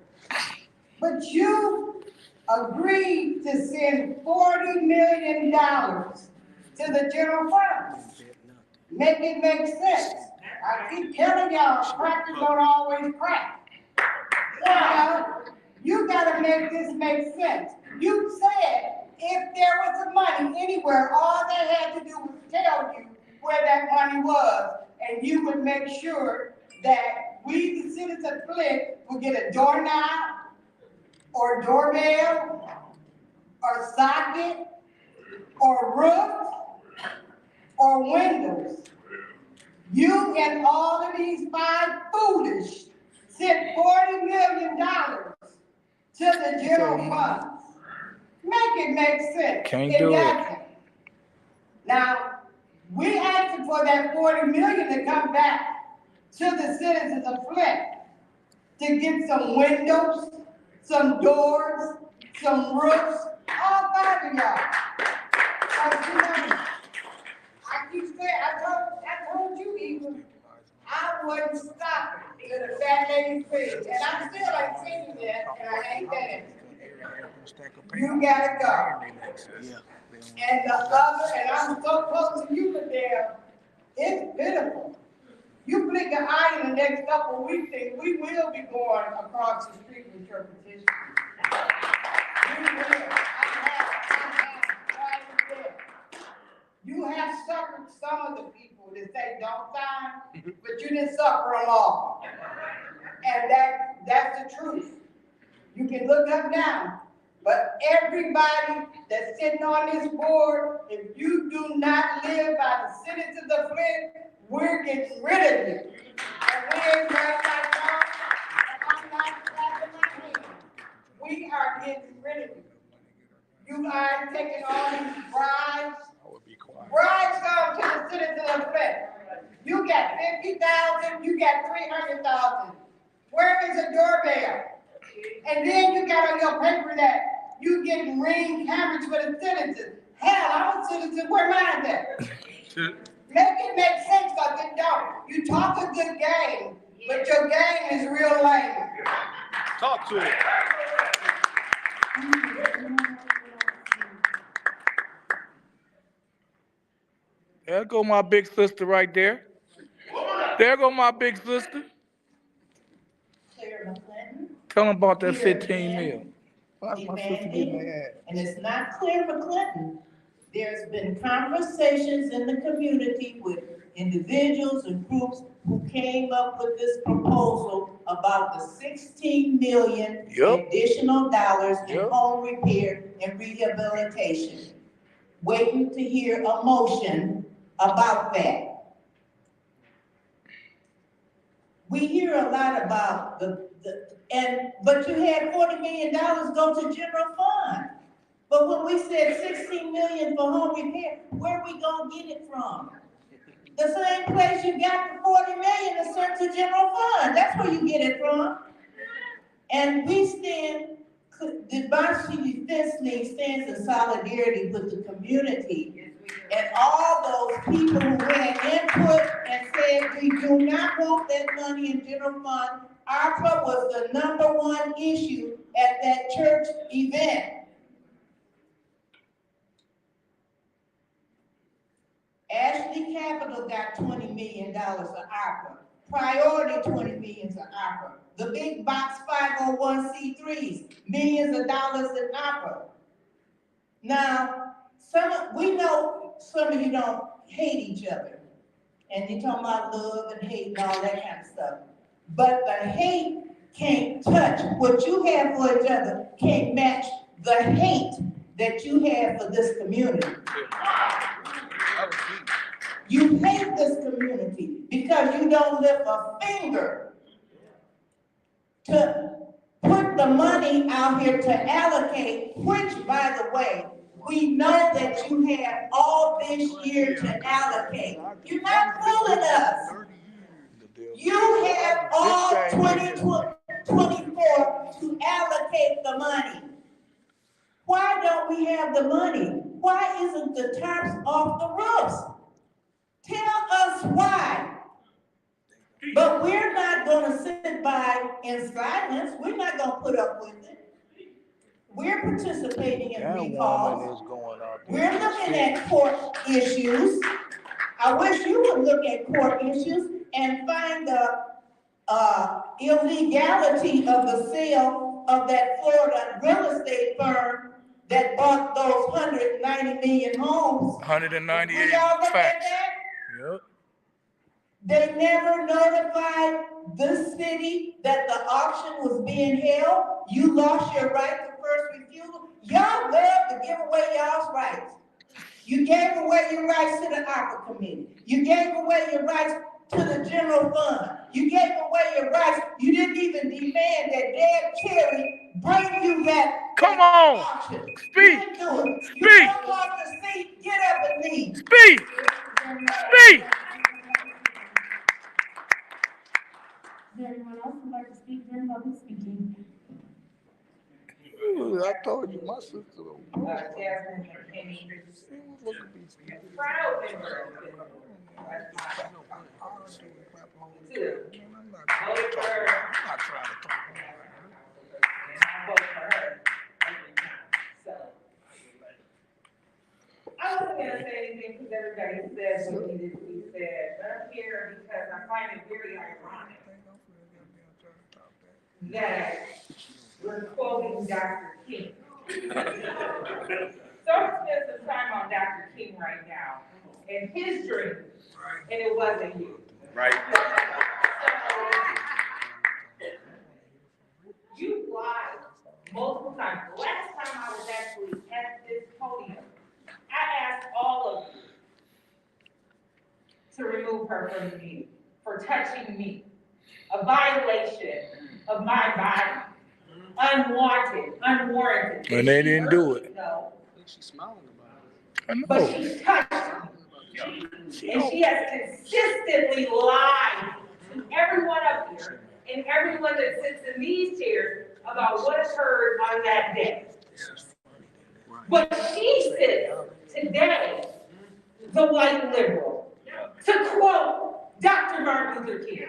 But you agreed to send $40 million to the general fund. Make it make sense. I keep telling y'all, crackers don't always crack. You gotta make this make sense. You said if there was some money anywhere, all they had to do was tell you where that money was, and you would make sure that we, the citizens of Flint, would get a doorknob, or doorbell, or socket, or roof, or windows. You and all of these 5 foolish sent $40 million to the general fund. Make it make sense. Can't do it. Now, we asking for that $40 million to come back to the citizens of Flint to get some windows, some doors, some roofs, all 5 of y'all. I keep saying, I told you even, I wasn't stopping till the fat lady said, and I still ain't seen you yet, and I ain't done. You gotta go. And the other, and I'm so close to you, Liddell, it's pitiful. You blink an eye in the next couple of weeks, and we will be going across the street with your petition. We will. You have suffered some of the people that say don't sign, but you didn't suffer them all. And that's the truth. You can look up now, but everybody that's sitting on this board, if you do not live by the citizens of Flint, we're getting rid of you. And we ain't right like y'all, and I'm not clapping my hands. We are getting rid of you. You are taking all these bribes. Bribes come to the citizens of Flint. You got 50,000, you got 300,000. Where is a doorbell? And then you got on your paper that you getting ring cameras for the citizens. Hell, I'm a citizen, where mine at? Make it make sense, cause it don't. You talk a good game, but your game is real lame. Talk to it. There go my big sister right there. There go my big sister. Tell them about that 15 mil. Why's my sister getting their ass? And it's not clear for Clinton. There's been conversations in the community with individuals and groups who came up with this proposal about the 16 million additional dollars in home repair and rehabilitation. Waiting to hear a motion about that. We hear a lot about but you had $40 million go to general fund. But when we said 16 million for home repair, where we gonna get it from? The same place you got the 40 million is sent to general fund. That's where you get it from. And we stand, the Varsity Defense League stands in solidarity with the community and all those people who had input and said, we do not want that money in general fund. ARPA was the #1 issue at that church event. Ashley Capital got $20 million of ARPA. Priority $20 million of ARPA. The big box 501c3s, millions of dollars in ARPA. Now, we know some of you don't hate each other. And you're talking about love and hate and all that kind of stuff. But the hate can't touch. What you have for each other can't match the hate that you have for this community. You hate this community because you don't lift a finger to put the money out here to allocate, which, by the way, we know that you have all this year to allocate. You're not fooling us. You have all 2024 to allocate the money. Why don't we have the money? Why isn't the tarps off the roofs? Tell us why. But we're not going to sit by in silence. We're not going to put up with it. We're participating in recalls. We're looking at court issues. I wish you would look at court issues and find the illegality of the sale of that Florida real estate firm that bought those 190 million homes. 198 Will y'all look at facts. that? Yep. They never notified the city that the auction was being held. You lost your right to first refusal. Y'all love to give away y'all's rights. You gave away your rights to the ARPA committee. You gave away your rights to the general fund. You gave away your rights. You didn't even demand that Deb Cherry bring you that auction. Speak. You didn't do it. Speak. You don't want the seat, get up and leave. Speak. Speak. Is there anyone else who'd like to speak during public speaking? Ooh, I told you, my sister was Jasmine and Penny, proud member of this. Voted for her. I'm not trying to talk. And I vote for her. So, I wasn't gonna say anything because everybody said what needed to be said, but I'm here because I find it very ironic that we're quoting Dr. King. So I'm gonna spend some time on Dr. King right now and his dream, and it wasn't you. Right. You lied multiple times. The last time I was actually at this podium, I asked all of you to remove her from the meeting for touching me, a violation of my body, unwanted, unwarranted. And they didn't do it. No. She's smiling about it. I know. But she touched me. And she has consistently lied to everyone up here and everyone that sits in these chairs about what occurred on that day. But she sits today, the white liberal, to quote Dr. Martin Luther King,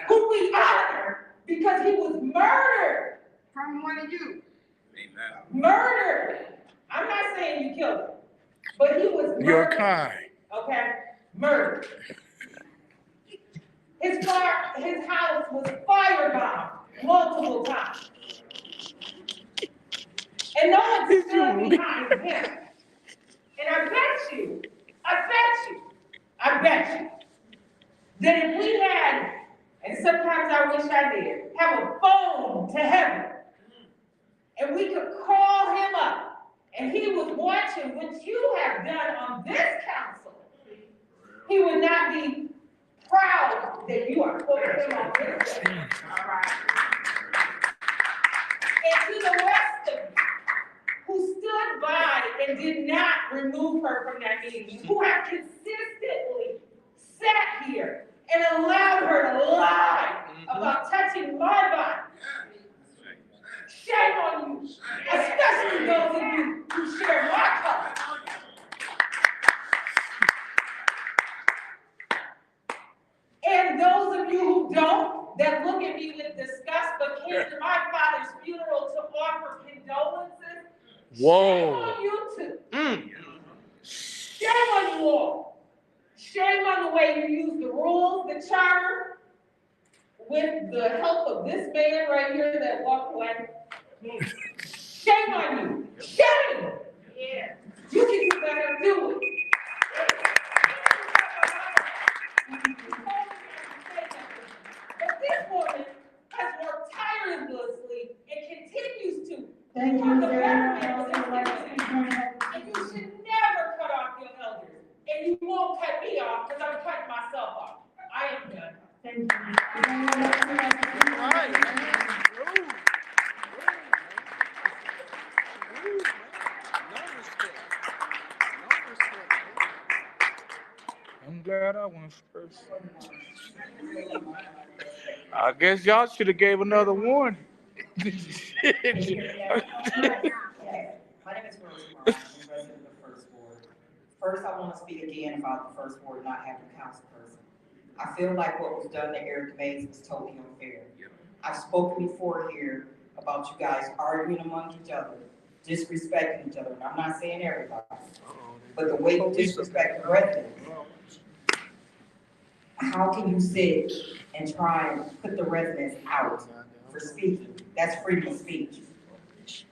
who we honor because he was murdered. From one of you. Murdered. I'm not saying you killed him, but he was murdered. You're kind. Okay? Murdered. His house was firebombed multiple times. And no one stood behind him. And I bet you that if we had, and sometimes I wish I did, have a phone to heaven, and we could call him up, and he was watching what you have done on this council, he would not be proud that you are putting him on this day. All right. And to the rest of you who stood by and did not remove her from that meeting, who have consistently sat here and allowed her to lie about touching my body. Shame on you, especially those of you who share my color. And those of you who don't, that look at me with disgust but came to my father's funeral to offer condolences. Whoa. Shame on you too. Shame on you all. Shame on the way you use the rules, the charter, with the help of this man right here that walked away. Shame on you. Shame. Yeah. You can do better. Do it. But this woman has worked tirelessly and continues to. Thank for you the very betterment of this community. And you should never cut off your elders. And you won't cut me off because I'm cutting myself off. I am done. Thank you. I'm glad I went first. I guess y'all should have gave another warning. My name is Rose Moore. I'm a resident of the First Ward. First, I want to speak again about the First Ward not having a council person. I feel like what was done to Eric Mays was totally unfair. I've spoken before here about you guys arguing among each other, disrespecting each other, and I'm not saying everybody, but the way you disrespect the residents. How can you sit and try and put the residents out for speaking? That's freedom of speech.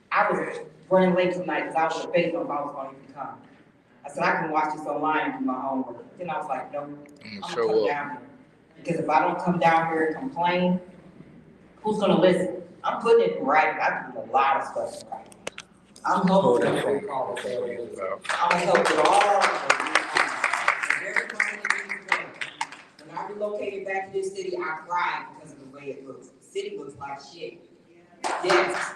I was running late tonight because I was debating if I was going to even come. I said, I can watch this online and do my homework. Then I was like, no, I'm going to come down here. Because if I don't come down here and complain, who's going to listen? I'm putting it in writing. I do a lot of stuff in writing. I'm helping with every call. I'm helping all of them. When I relocated back to this city, I cried because of the way it looks. The city looks like shit. Yes,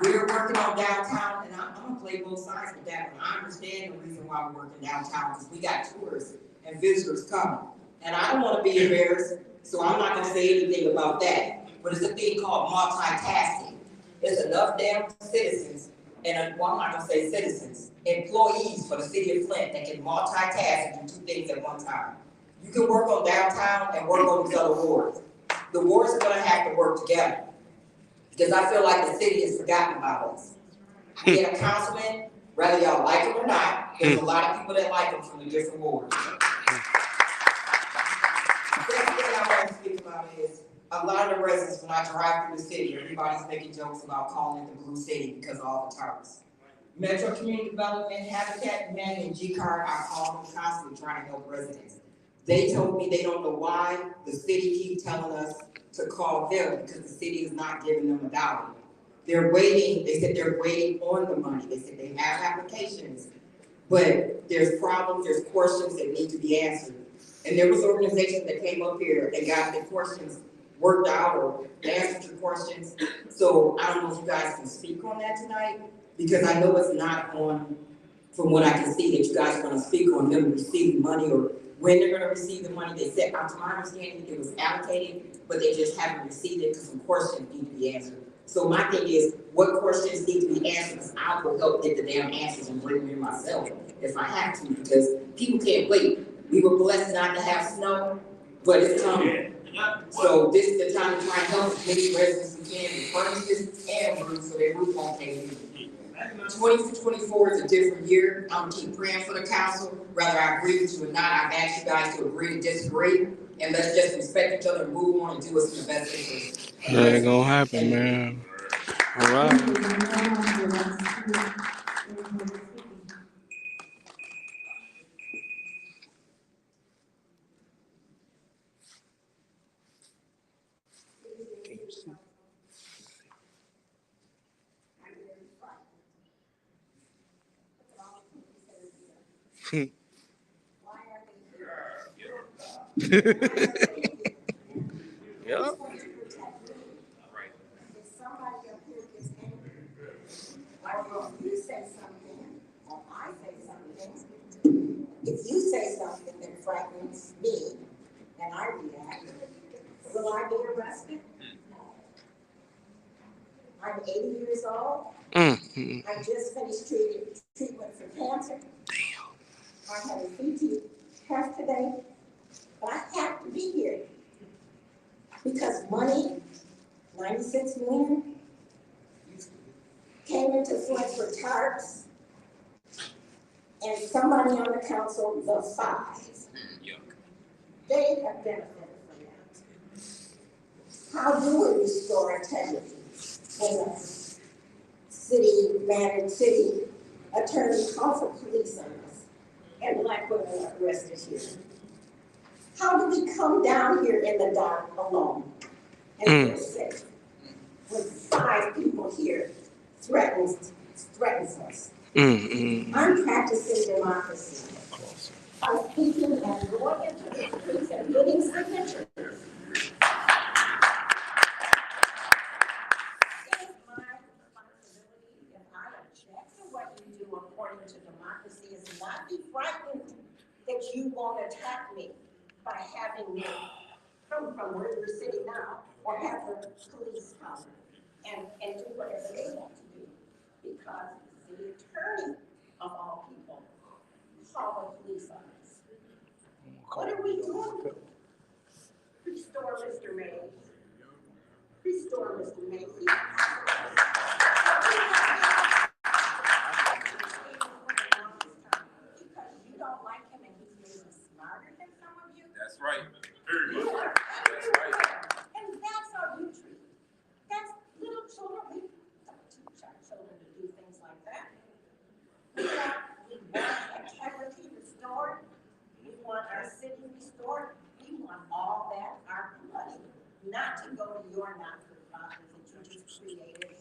we're working on downtown, and I'm gonna play both sides with that one. I understand the reason why we're working downtown, because we got tourists and visitors coming. And I don't wanna be embarrassed, so I'm not gonna say anything about that. But it's a thing called multitasking. There's enough damn citizens, and well, I'm not gonna say citizens, employees for the city of Flint that can multitask and do two things at one time. You can work on downtown and work on these other wards. The wards are gonna have to work together. Because I feel like the city has forgotten about us. We had a councilman, whether y'all like him or not, there's a lot of people that like him from the different wards. The second thing I want to speak about is a lot of the residents, when I drive through the city, everybody's making jokes about calling it the Blue City because of all the tourists. Metro Community Development, Habitat, Humanity, and G-Card, I call them constantly trying to help residents. They told me they don't know why the city keeps telling us to call them because the city is not giving them a dollar. They're waiting, they said they're waiting on the money. They said they have applications, but there's problems, there's questions that need to be answered. And there was organizations that came up here and got the questions worked out or answered your questions. So I don't know if you guys can speak on that tonight, because I know it's not on, from what I can see, that you guys are gonna speak on them receiving money or when they're gonna receive the money. They said, to my understanding, it was allocated, but they just haven't received it because some questions need to be answered. So my thing is, what questions need to be answered? Because I will help get the damn answers and bring them in myself if I have to, because people can't wait. We were blessed not to have snow, but it's coming. So this is the time to try and help as many residents as we can with furnaces and roofs so their roof won't cave in. 2024 is a different year. I'm gonna keep praying for the council, whether I agree with you or not. I've asked you guys to agree to disagree, and let's just respect each other and move on and do what's in the best interest. That ain't gonna happen, man. All right. Yeah. You say something, or I say something, if you say something that frightens me, and I react, will I be arrested? I'm 80 years old. I just finished treatment for cancer. I had a CT test today, but I have to be here because money, 96 million, came into floods for tarps, and somebody on the council, the five, they have benefited from that. How do we restore integrity when a city attorney calls for police on us and black women are arrested here? How do we come down here in the dark alone and feel safe when 5 people here threatens us? I'm practicing democracy. I'm speaking and going into the streets and getting signatures. It's my responsibility, if I object to what you do according to democracy, is not be frightened that you won't attack me by having me come from where you're sitting now, or have the police come and do whatever they want to do. Because the attorney of all people called the police on us. What are we doing? Restore Mr. Mays. Restore Mr. Mays. Because you don't like him and he's maybe smarter than some of you. That's right. You are everywhere. And that's how you treat. That's little children. We don't teach our children to do things like that. We want integrity restored. We want our city restored. We want all that, our money, not to go to your not-for-profits that you just created.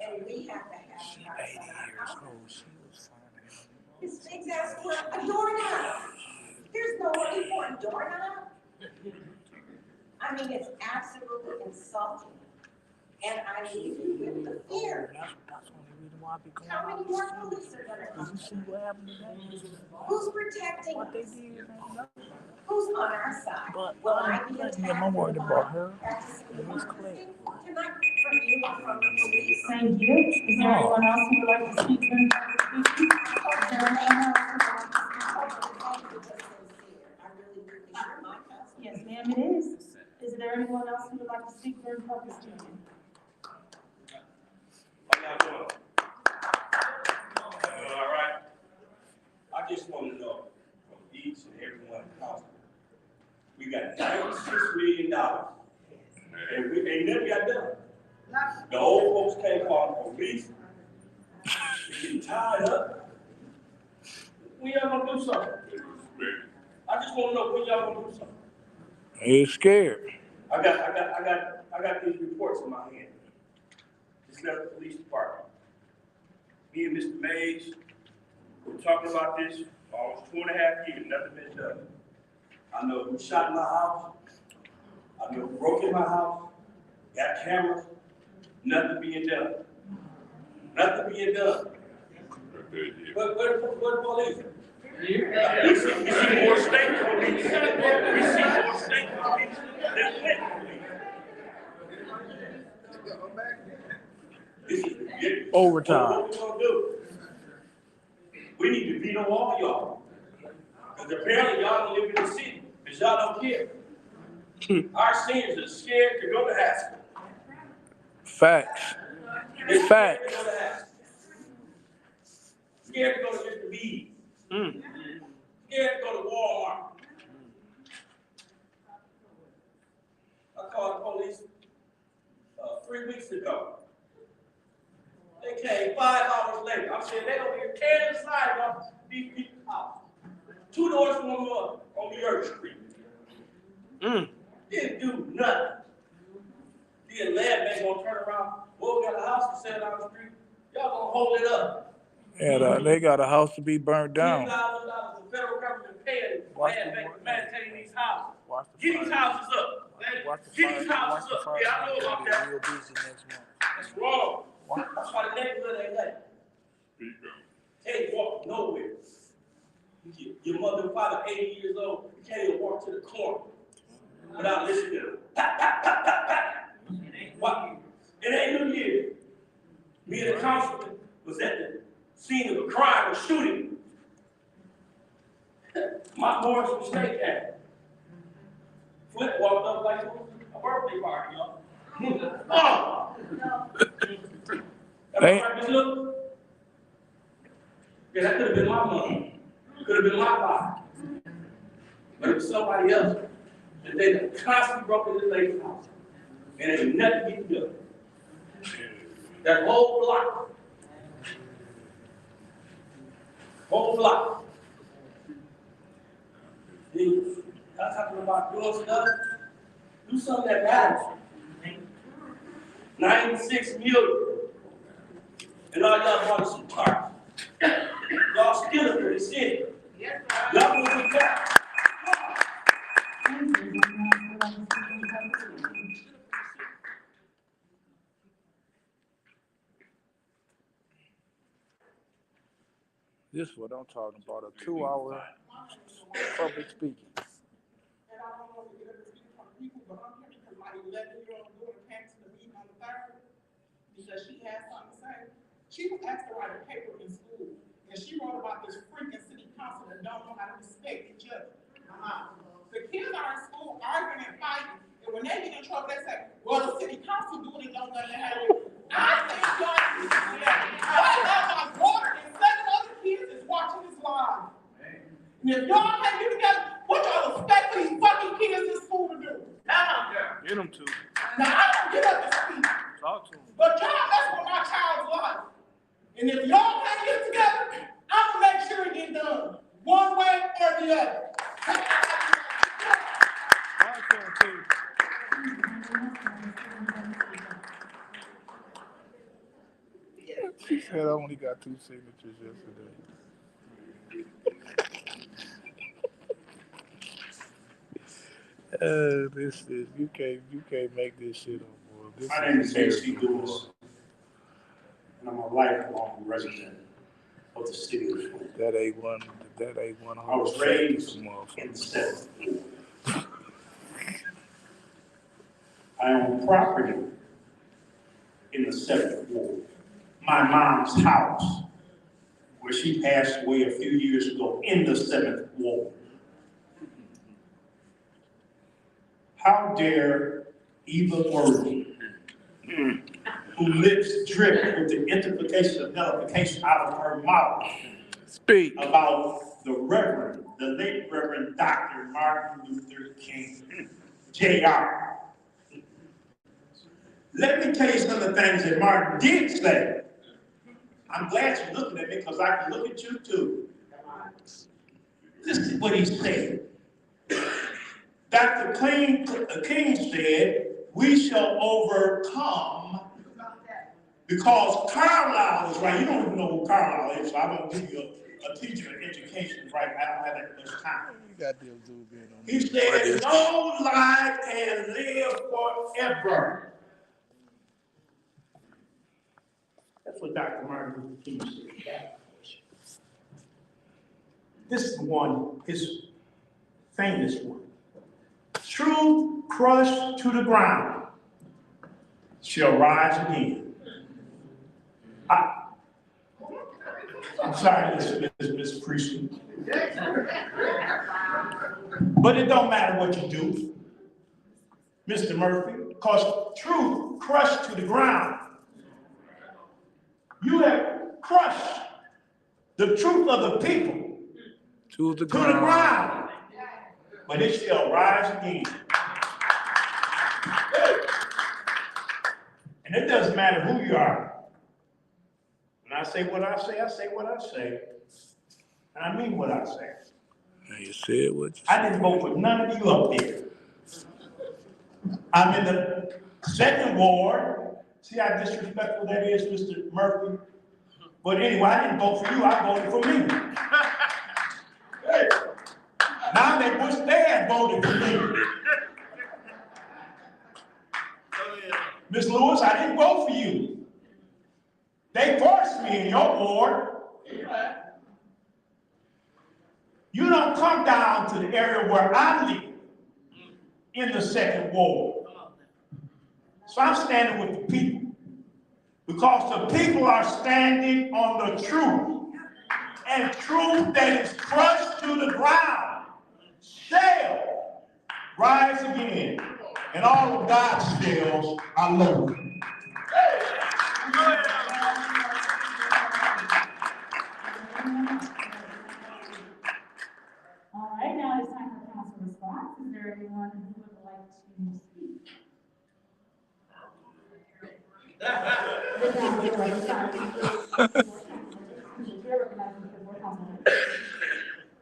And we have to have our house. His pigs asked for a doorknob. There's no money for a doorknob. I mean, it's absolutely insulting. And I leave you with the fear. How many more police are going to come? Who's protecting us? Who's on our side? Will I be attacked? I'm worried about her. Tonight, from you or from the police? Thank you. Is there anyone else who would like to speak during public speaking? Is there anyone else who would like to speak? Yes, ma'am, it is. Is there anyone else who would like to speak during public speaking? How y'all doing? All right. I just want to know from each and every one of the council, we got $96 million, and we ain't never got done. The old folks can't call the police. They get tied up. When y'all gonna do something? I just want to know when y'all gonna do something. He's scared. I got these reports in my hand. Just left the police department. Me and Mr. Mays were talking about this for almost 2.5 years. Nothing been done. I know who shot in my house. I know who broke in my house. Got cameras. Nothing being done. Nothing being done. What police? We see more state police. We see more state police than Clinton police. Overtime. What we gonna do? We need to veto all y'all. Because apparently y'all don't live in the city, because y'all don't care. Our seniors are scared to go to high school. Facts. They're Facts. scared to go to high school. Scared to go to Mr. B's. Scared to go to Walmart. I called the police 3 weeks ago. They came 5 hours later. I'm saying they over here tearing the side off these people's house. 2 doors from them on the Earth Street. Didn't do nothing. The lab man gonna turn around. Well, we got a house to sell down the street. Y'all gonna hold it up. Yeah, they got a house to be burnt down. $10,000 the federal government paying land bank to maintain these houses. Get these houses up. Get these houses up. Yeah, I know about that. That's wrong. That's why the neighborhood ain't that. Can't walk nowhere. Your mother and father 80 years old, you can't even walk to the corner without listening to them. Pat, pat, pat, pat, pat. What? It ain't New Year. Me and the councilman was at the scene of a crime or shooting. My boys from Snake Camp. Flip walked up like it was a birthday party, y'all. Oh! Am I right, Miss Luke? Yeah, that could have been my mother. Could have been my father. But it was somebody else that they constantly broke into this lady's house. And it ain't nothing you can do. That whole block. Whole block. I'm talking about doing stuff. Do something that matters. 96 million. And all y'all bought some cars. Y'all stealing for the city. Y'all will be back. This is what I'm talking about, a 2-hour public speaking. And I don't want to get up and speak from people, but I'm here because my 11-year-old daughter came to the meeting on the 3rd because she had something to say. She was asked to write a paper in school, and she wrote about this freaking city council that don't know how to respect each other. The kids are in school arguing and fighting, and when they get in trouble, they say, well, the city council doing it, don't know how to do it. I think y'all have my daughter and 7 other kids is watching this live. And if y'all can't get together, what y'all expect for these fucking kids in school to do? Get them to. Now, I don't get up to speak. Talk to them. But y'all mess with my child's life. And if y'all can't get together, I'm gonna make sure it get done. One way or the other. She said I only got 2 signatures yesterday. This is you can't make this shit up, boy. This My name is H.C. Lewis, and I'm a lifelong resident of the city of Flint. That ain't one. I was raised in the 7th. I own property in the 7th ward. My mom's house, where she passed away a few years ago, in the 7th ward. How dare Eva Worthy, who lips drip with the implication of nullification out of her mouth, speak about the late Reverend Dr. Martin Luther King, Jr. Let me tell you some of the things that Martin did say. I'm glad you're looking at me because I can look at you too. This is what he said. Dr. King said, we shall overcome, because Carlisle is right. You don't even know who Carlisle is, so I won't give you a teacher education right now. I don't have that much time. He said, no life can live forever. That's what Dr. Martin Luther King said. This is one, his famous one. Truth crushed to the ground shall rise again. I'm sorry, Miss Priestley. But it don't matter what you do, Mr. Murphy, because truth crushed to the ground. You have crushed the truth of the people To the ground. But it shall rise again. And it doesn't matter who you are. When I say what I say what I say. And I mean what I say. And you said what you I didn't vote for none of you up there. I'm in the second ward. See how disrespectful that is, Mr. Murphy? But anyway, I didn't vote for you, I voted for me. Hey. Now they wish they had voted for me. Miss Lewis, I didn't vote for you. They forced me in your ward. You don't come down to the area where I live in the second ward. So I'm standing with the people because the people are standing on the truth. And truth that is crushed to the ground shall rise again. And all of God's shells are loaded. All right, now it's time for council response. Is there anyone who would like to speak?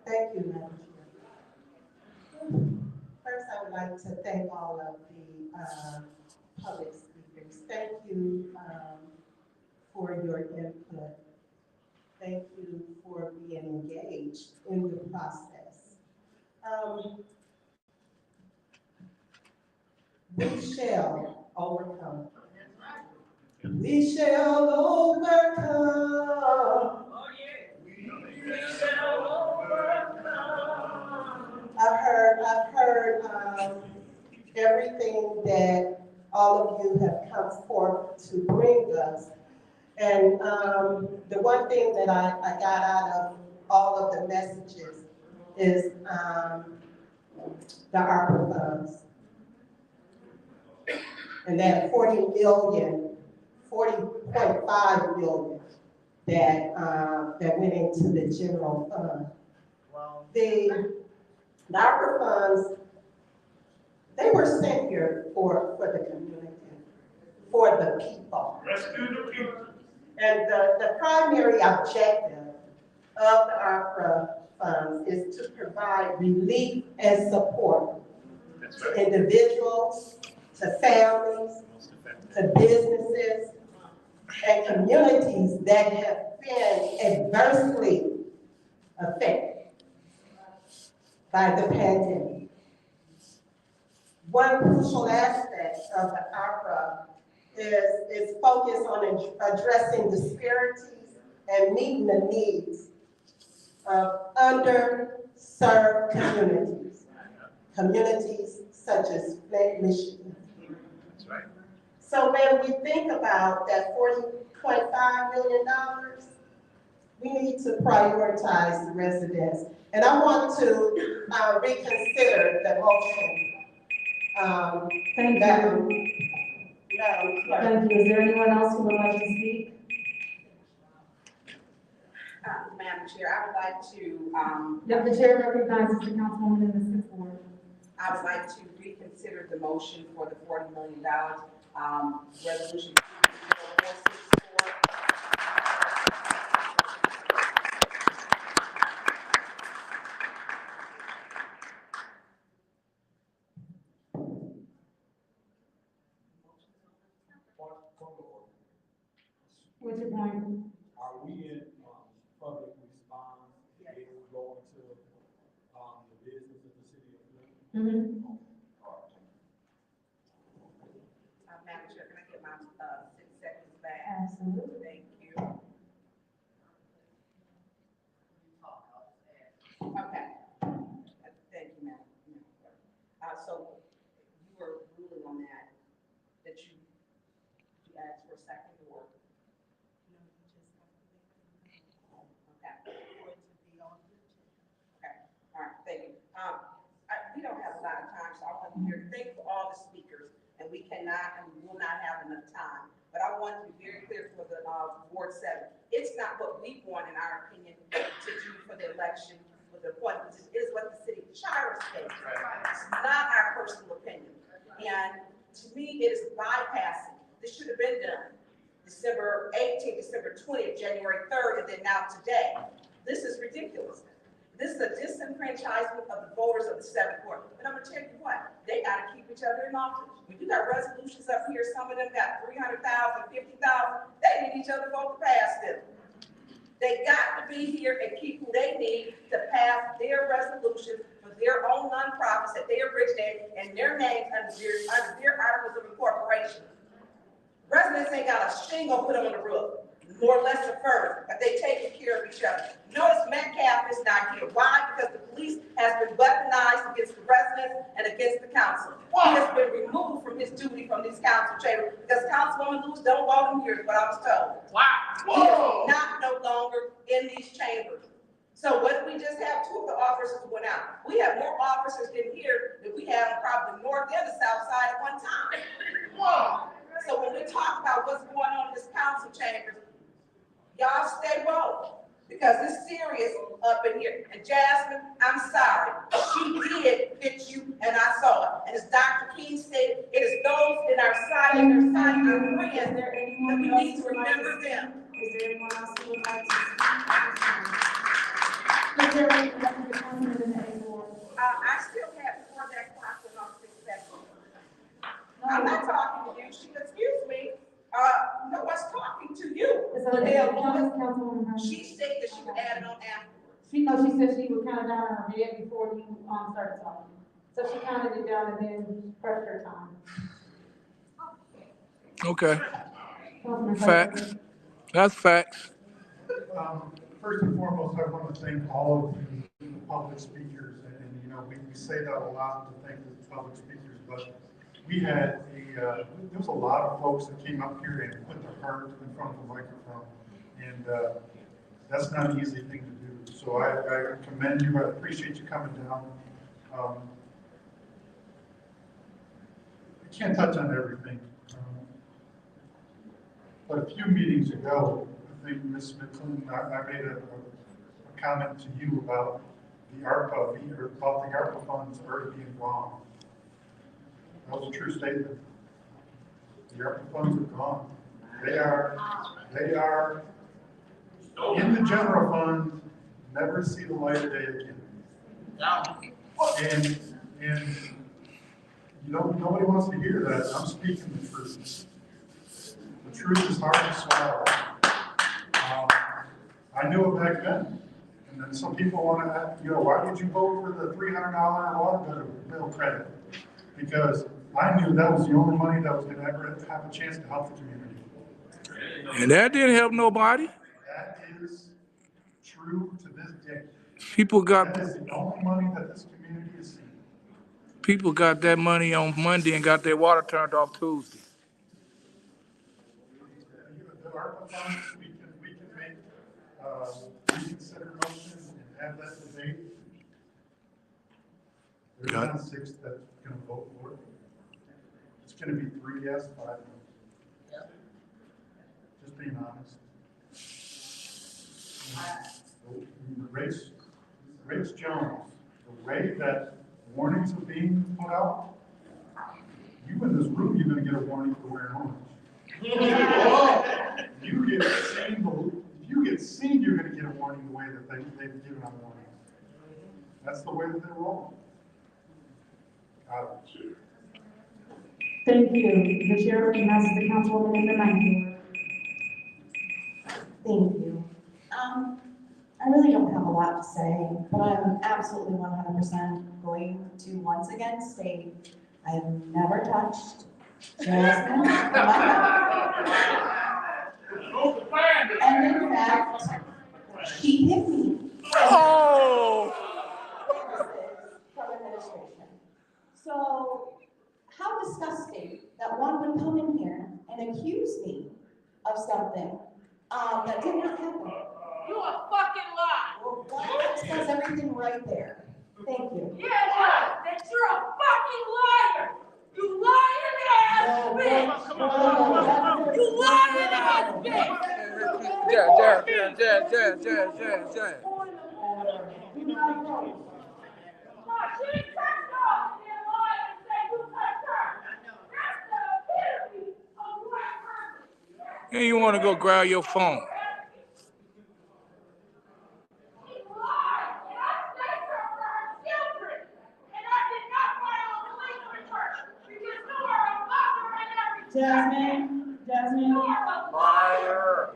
Thank you, Madam Chair. First, I would like to thank all of the public speakers. Thank you for your input. Thank you for being engaged in the process. We shall overcome. We shall overcome. I've heard everything that all of you have come forth to bring us. And the one thing that I got out of all of the messages is the ARPA funds. And that 40.5 million that went into the general fund. Wow. The ARPA funds, they were sent here for the community, for the people. Rescue the people. And the primary objective of the ARPA funds is to provide relief and support to individuals, to families, to businesses, and communities that have been adversely affected by the pandemic. One crucial aspect of the ARPA is focused on addressing disparities and meeting the needs of underserved communities, communities such as Flint, Michigan. That's right. So when we think about that $40.5 million, we need to prioritize the residents. And I want to reconsider the motion. Thank you. Thank you. Is there anyone else who would like to speak? Madam Chair, I would like to, The chair recognizes the councilwoman in the sixth ward. I would like to reconsider the motion for the $40 million, resolution 0464. What's your point? Are we in public response if we go into the business of the city of Flint? Madam Chair, can I get my 6 seconds back? Absolutely. Thank you. that you asked for a second or? Okay, all right, thank you. We don't have a lot of time, so I want to hear, thank you for all the speakers, and we cannot, and we will not have enough time. But I want to be very clear for the Ward 7. It's not what we want, in our opinion, to do for the election, for the appointments. It is what the city charter states. It's not our personal opinion. And to me, it is bypassing. This should have been done December 18th, December 20th, January 3rd, and then now today. This is ridiculous. This is a disenfranchisement of the voters of the 7th Ward. But I'm gonna tell you what, they gotta keep each other in office. When you got resolutions up here, some of them got 300,000, 50,000, they need each other to vote to pass them. They got to be here and keep who they need to pass their resolutions for their own nonprofits that they originate and their names under their articles of incorporation. Residents ain't got a shingle put on the roof, more or less affirmed, but they taking care of each other. Notice Metcalf is not here. Why? Because the police has been weaponized against the residents and against the council. He has been removed from his duty from this council chamber because Councilwoman Lewis don't want him here, is what I was told. Wow. He is not no longer in these chambers. So what we just have, 2 of the officers went out. We have more officers in here than we have probably north and the south side at one time. Whoa. So when we talk about what's going on in this council chambers, y'all stay woke, because it's serious up in here. And Jasmine, I'm sorry, she did hit you, and I saw it. And as Dr. King stated, it is those in our side and their side, our friends, that we need to remember them. Is there anyone else who would like to speak? Is there any other comment in the A-Board? I still have before that clock went off 6 seconds. I'm not talking to you. Excuse me. No one's talking to you. She stated that she would add it on afterwards. She said she would count it down in her head before you started talking. So she counted it down and then pressed her time. Okay. Facts. That's facts. First and foremost, I want to thank all of the public speakers, and you know, we say that a lot to thank the public speakers, but we had there was a lot of folks that came up here and put their heart in front of the microphone, and that's not an easy thing to do. So I commend you. I appreciate you coming down. I can't touch on everything, but a few meetings ago, I think Ms. McClellan, I made a comment to you about the ARPA funds already being gone. That was a true statement. The ARPA funds are gone. They are in the general fund, never see the light of day again. And you know, nobody wants to hear that. I'm speaking the truth. The truth is hard to swallow. I knew it back then. And then some people want to ask, you know, why did you vote for the $300 water bill credit? Because I knew that was the only money that was going to ever have a chance to help the community. And that didn't help nobody. That is true to this day. That is the only money that this community has seen. People got that money on Monday and got their water turned off Tuesday. The ARPA funds, we can make reconsider motion and have that debate. There's not 6 that's going to vote for it. It's going to be 3 yes, 5 no. Yep. Just being honest. Race Jones, the way that warnings are being put out, you in this room, you're going to get a warning for wearing orange. If you get seen, you're going to get a warning the way that they've given out warnings. That's the way that they're rolling. Thank you. The chair recognizes the councilwoman in the ninth. Thank you. I really don't have a lot to say, but I'm absolutely 100% going to once again state I've never touched Jasmine. And in fact, she hit me. Oh! From administration. So how disgusting that that one would come in here and accuse me of something that did not happen. You a fucking lie. Well, that says everything right there. Thank you. Yeah, what? That you're a fucking liar. You lying ass bitch. You lying ass bitch. Jazz. And you want to go grab your phone. Jasmine. Fire.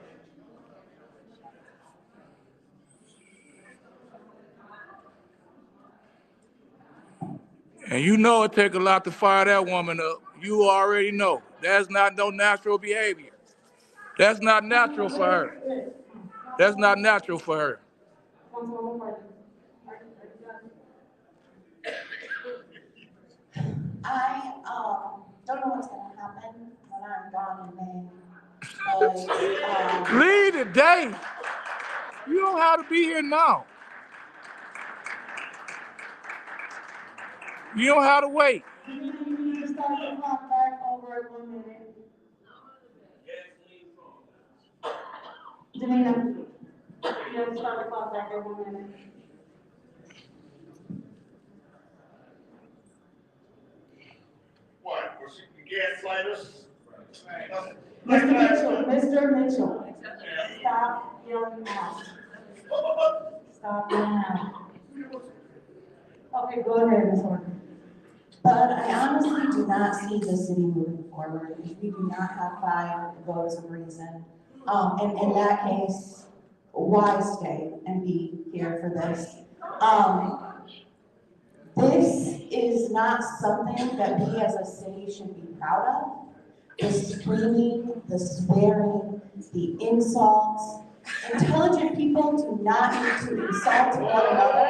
And you know it take a lot to fire that woman up. You already know. That's not no natural behavior. That's not natural for her. That's not natural for her. I don't know what's gonna happen when I'm gone in May, but Leave today. You don't have to be here now. You don't have to wait. You need to start the clock back over at 1 minute. Janina, you have to start the clock back at 1 minute. What, was she gaslight us? Mr. Mitchell, stop yelling out. Stop yelling out. Okay, go ahead, Ms. Horton. But I honestly do not see the city moving forward if we do not have 5 votes of reason. And in that case, why stay and be here for this? This is not something that we as a city should be proud of. The screaming, the swearing, the insults. Intelligent people do not need to insult one another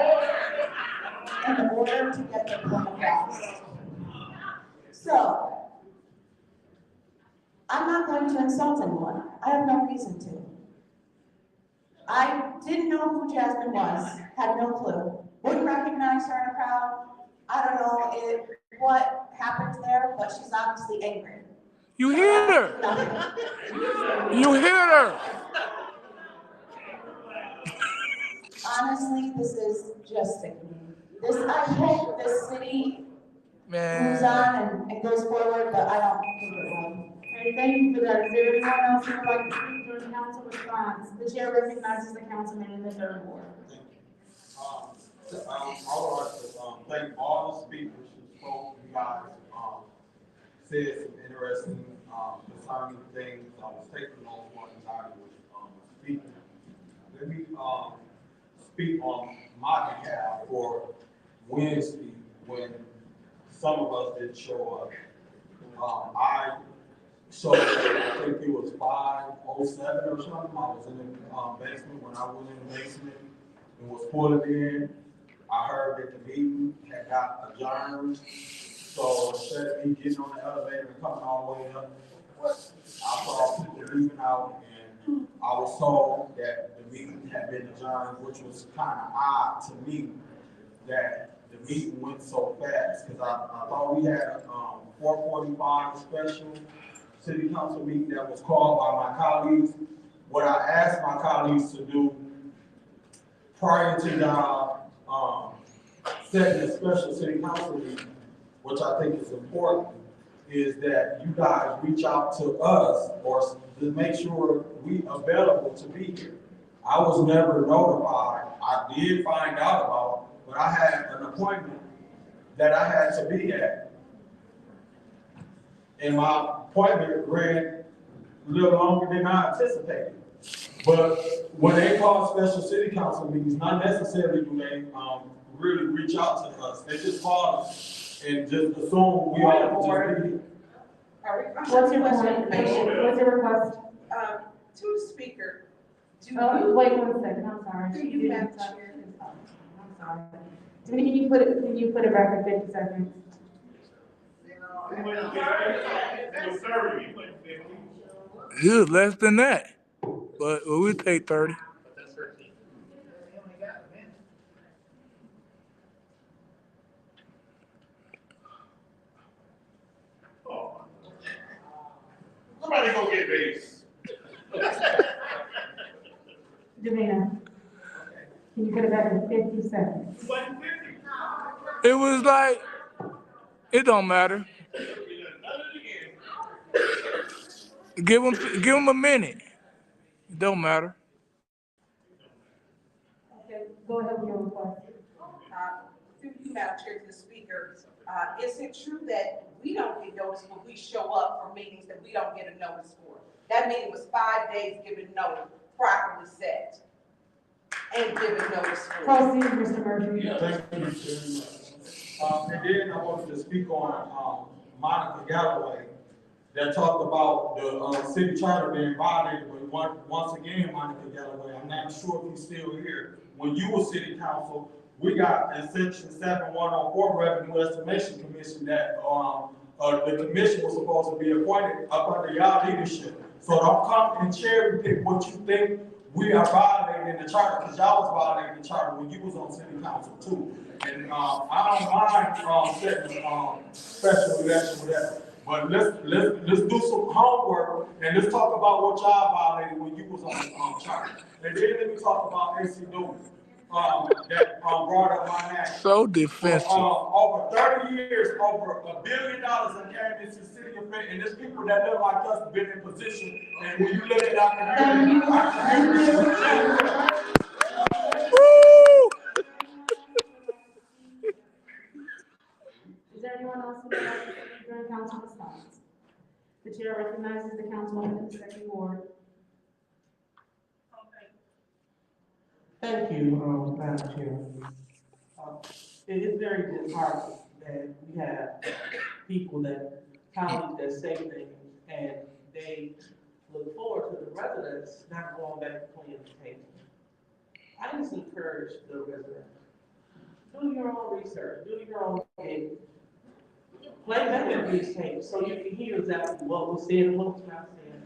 in order to get their point across. So, I'm not going to insult anyone. I have no reason to. I didn't know who Jasmine was, had no clue. Wouldn't recognize her in a crowd. I don't know what happened there, but she's obviously angry. You hit her. You hit her. Honestly, this is just sickening. I hope this city moves on and goes forward, but I don't think it will. Okay, thank you for that. Is there anyone else who would like to speak during council response? The chair recognizes the councilman in the third ward. I would like to thank all the speakers who spoke. You guys said some interesting concerning things. I was taking notes while you guys were speaking. Let me speak on my behalf for Wednesday when some of us didn't show up. I showed up, I think it was 5:07 or something. I was in the basement. When I was in the basement and was pulling in, I heard that the meeting had got adjourned. So instead of me getting on the elevator and coming all the way up, I saw people leaving out, and I was told that the meeting had been adjourned, which was kind of odd to me that the meeting went so fast, because I thought we had a 4:45 special city council meeting that was called by my colleagues. What I asked my colleagues to do prior to y'all setting a special city council meeting, which I think is important, is that you guys reach out to us or to make sure we available to be here. I was never notified. I did find out about, but I had an appointment that I had to be at. And my appointment ran a little longer than I anticipated. But when they call special city council meetings, not necessarily do they really reach out to us. They just call us and just assume we all just be here. What's your point? What's your request? To the speaker. Oh, wait 1 second, I'm sorry. Do you have to? I'm sorry. Can you put it back at 50 seconds? It was 30, you went 50. It was less than that, but we'll take 30. Oh. Somebody go get base. Davina, can you put it back in 50 seconds? It was like, it don't matter. Give him a minute. It don't matter. Okay, go ahead with your request. Through you, Madam Chair, to the Speaker, is it true that we don't get notice when we show up for meetings that we don't get a notice for? That meeting was 5 days given notice, properly set, and given notice for. Proceed, Mr. Murphy. Thank you very much. And then I wanted to speak on Monica Galloway that talked about the city charter being violated. But once again, Monica Galloway, I'm not sure if you're still here. When you were city council, we got in section 7104 Revenue Estimation Commission that the commission was supposed to be appointed up under y'all leadership. So don't come and cherry pick what you think we are violating the charter, because y'all was violating the charter when you was on city council too. And I don't mind setting special election, whatever. But let's do some homework and let's talk about what y'all violated when you was on charter. And then let me talk about AC News. That brought up my name. So defensive. Over 30 years, over $1 billion in came into the city of Benton, and there's people that look like us been in position, and when you look at Is there anyone else who would like to speak during council response? The chair recognizes the councilwoman in the second ward. Thank you, Madam Chair. It is very disheartening that we have people colleagues that say things and they look forward to the residents not going back to playing the table. I just encourage the residents, do your own research, do your own thing. Play back these tapes so you can hear exactly what was said and what was not said.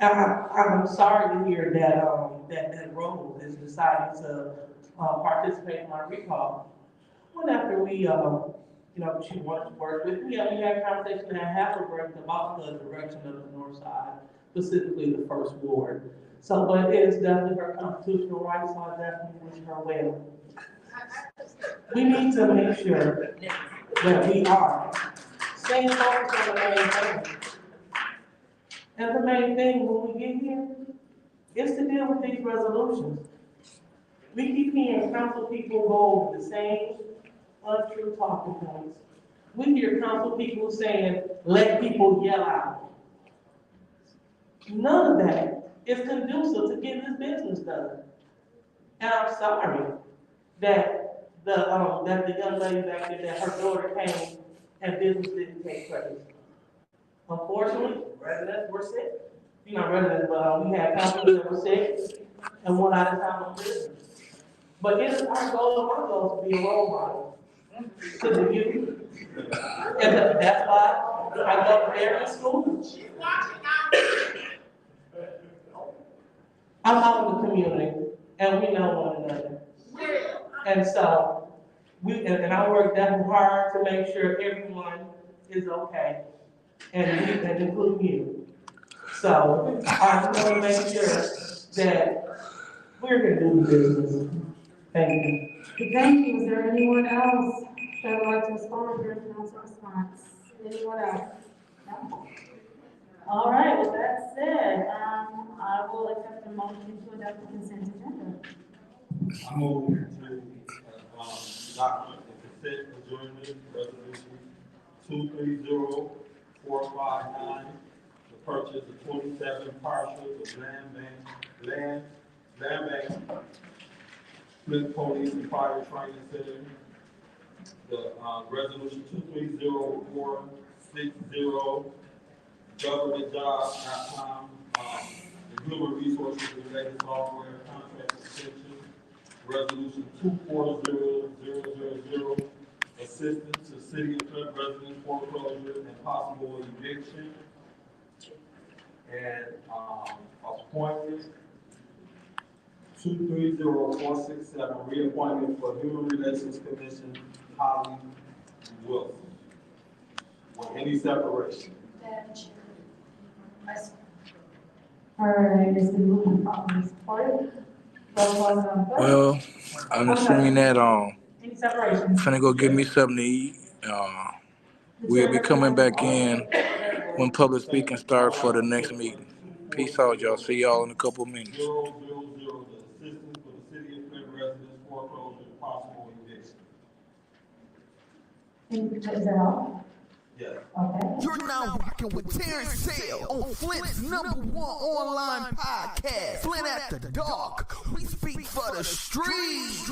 I'm sorry to hear that Rose is deciding to participate in my recall. When after we, she wanted to work with me, we had a conversation at Haverbrink about the direction of the north side, specifically the first ward. So, but it is definitely her constitutional right, so I definitely wish her well. We need to make sure that we are staying focused on the main thing. And the main thing when we get here is to deal with these resolutions. We keep hearing council people go over the same untrue talking points. We hear council people saying, let people yell out. None of that is conducive to getting this business done. And I'm sorry that the young lady back there, that her daughter came and business didn't take place. Unfortunately, residents were sick. Not residents, but we had councilors that were sick and went out of town on business. But it is our goal, my goal, to be a role model to the youth. And that's why I go there in school. I'm out in the community, and we know one another. And so, and I work that hard to make sure everyone is okay, and including you. So, I just want to make sure that we're going to do the business. Thank you. Thank you. Is there anyone else that would like to respond during council response? Anyone else? No? All right, with that said, I will accept the motion to adopt the consent agenda. I move to adopt the consent adjournment resolution 230459, the purchase of 27 parcels of land bank, Flint Police and Fire Training Center. The resolution 230460, governmentjobs.com, the human resources related software contract extension. Resolution 240000, assistance to city of Flint residents foreclosure and possible eviction. And, appointment 230467, reappointment for Human Relations Commission, Holly Wilson. With any separation. All right, is the movement properly supported? Well, I'm just seeing that, Any separation? finna go get me something to eat. We'll be coming back in when public speaking starts for the next meeting. Peace out, y'all. See y'all in a couple minutes. 000, the assistance for the city of Flint residents foreclosure and possible eviction. Is that all? Yes. Okay. You're now rocking with Terrence Sale on Flint's #1 online podcast, Flint After Dark. We speak for the streets.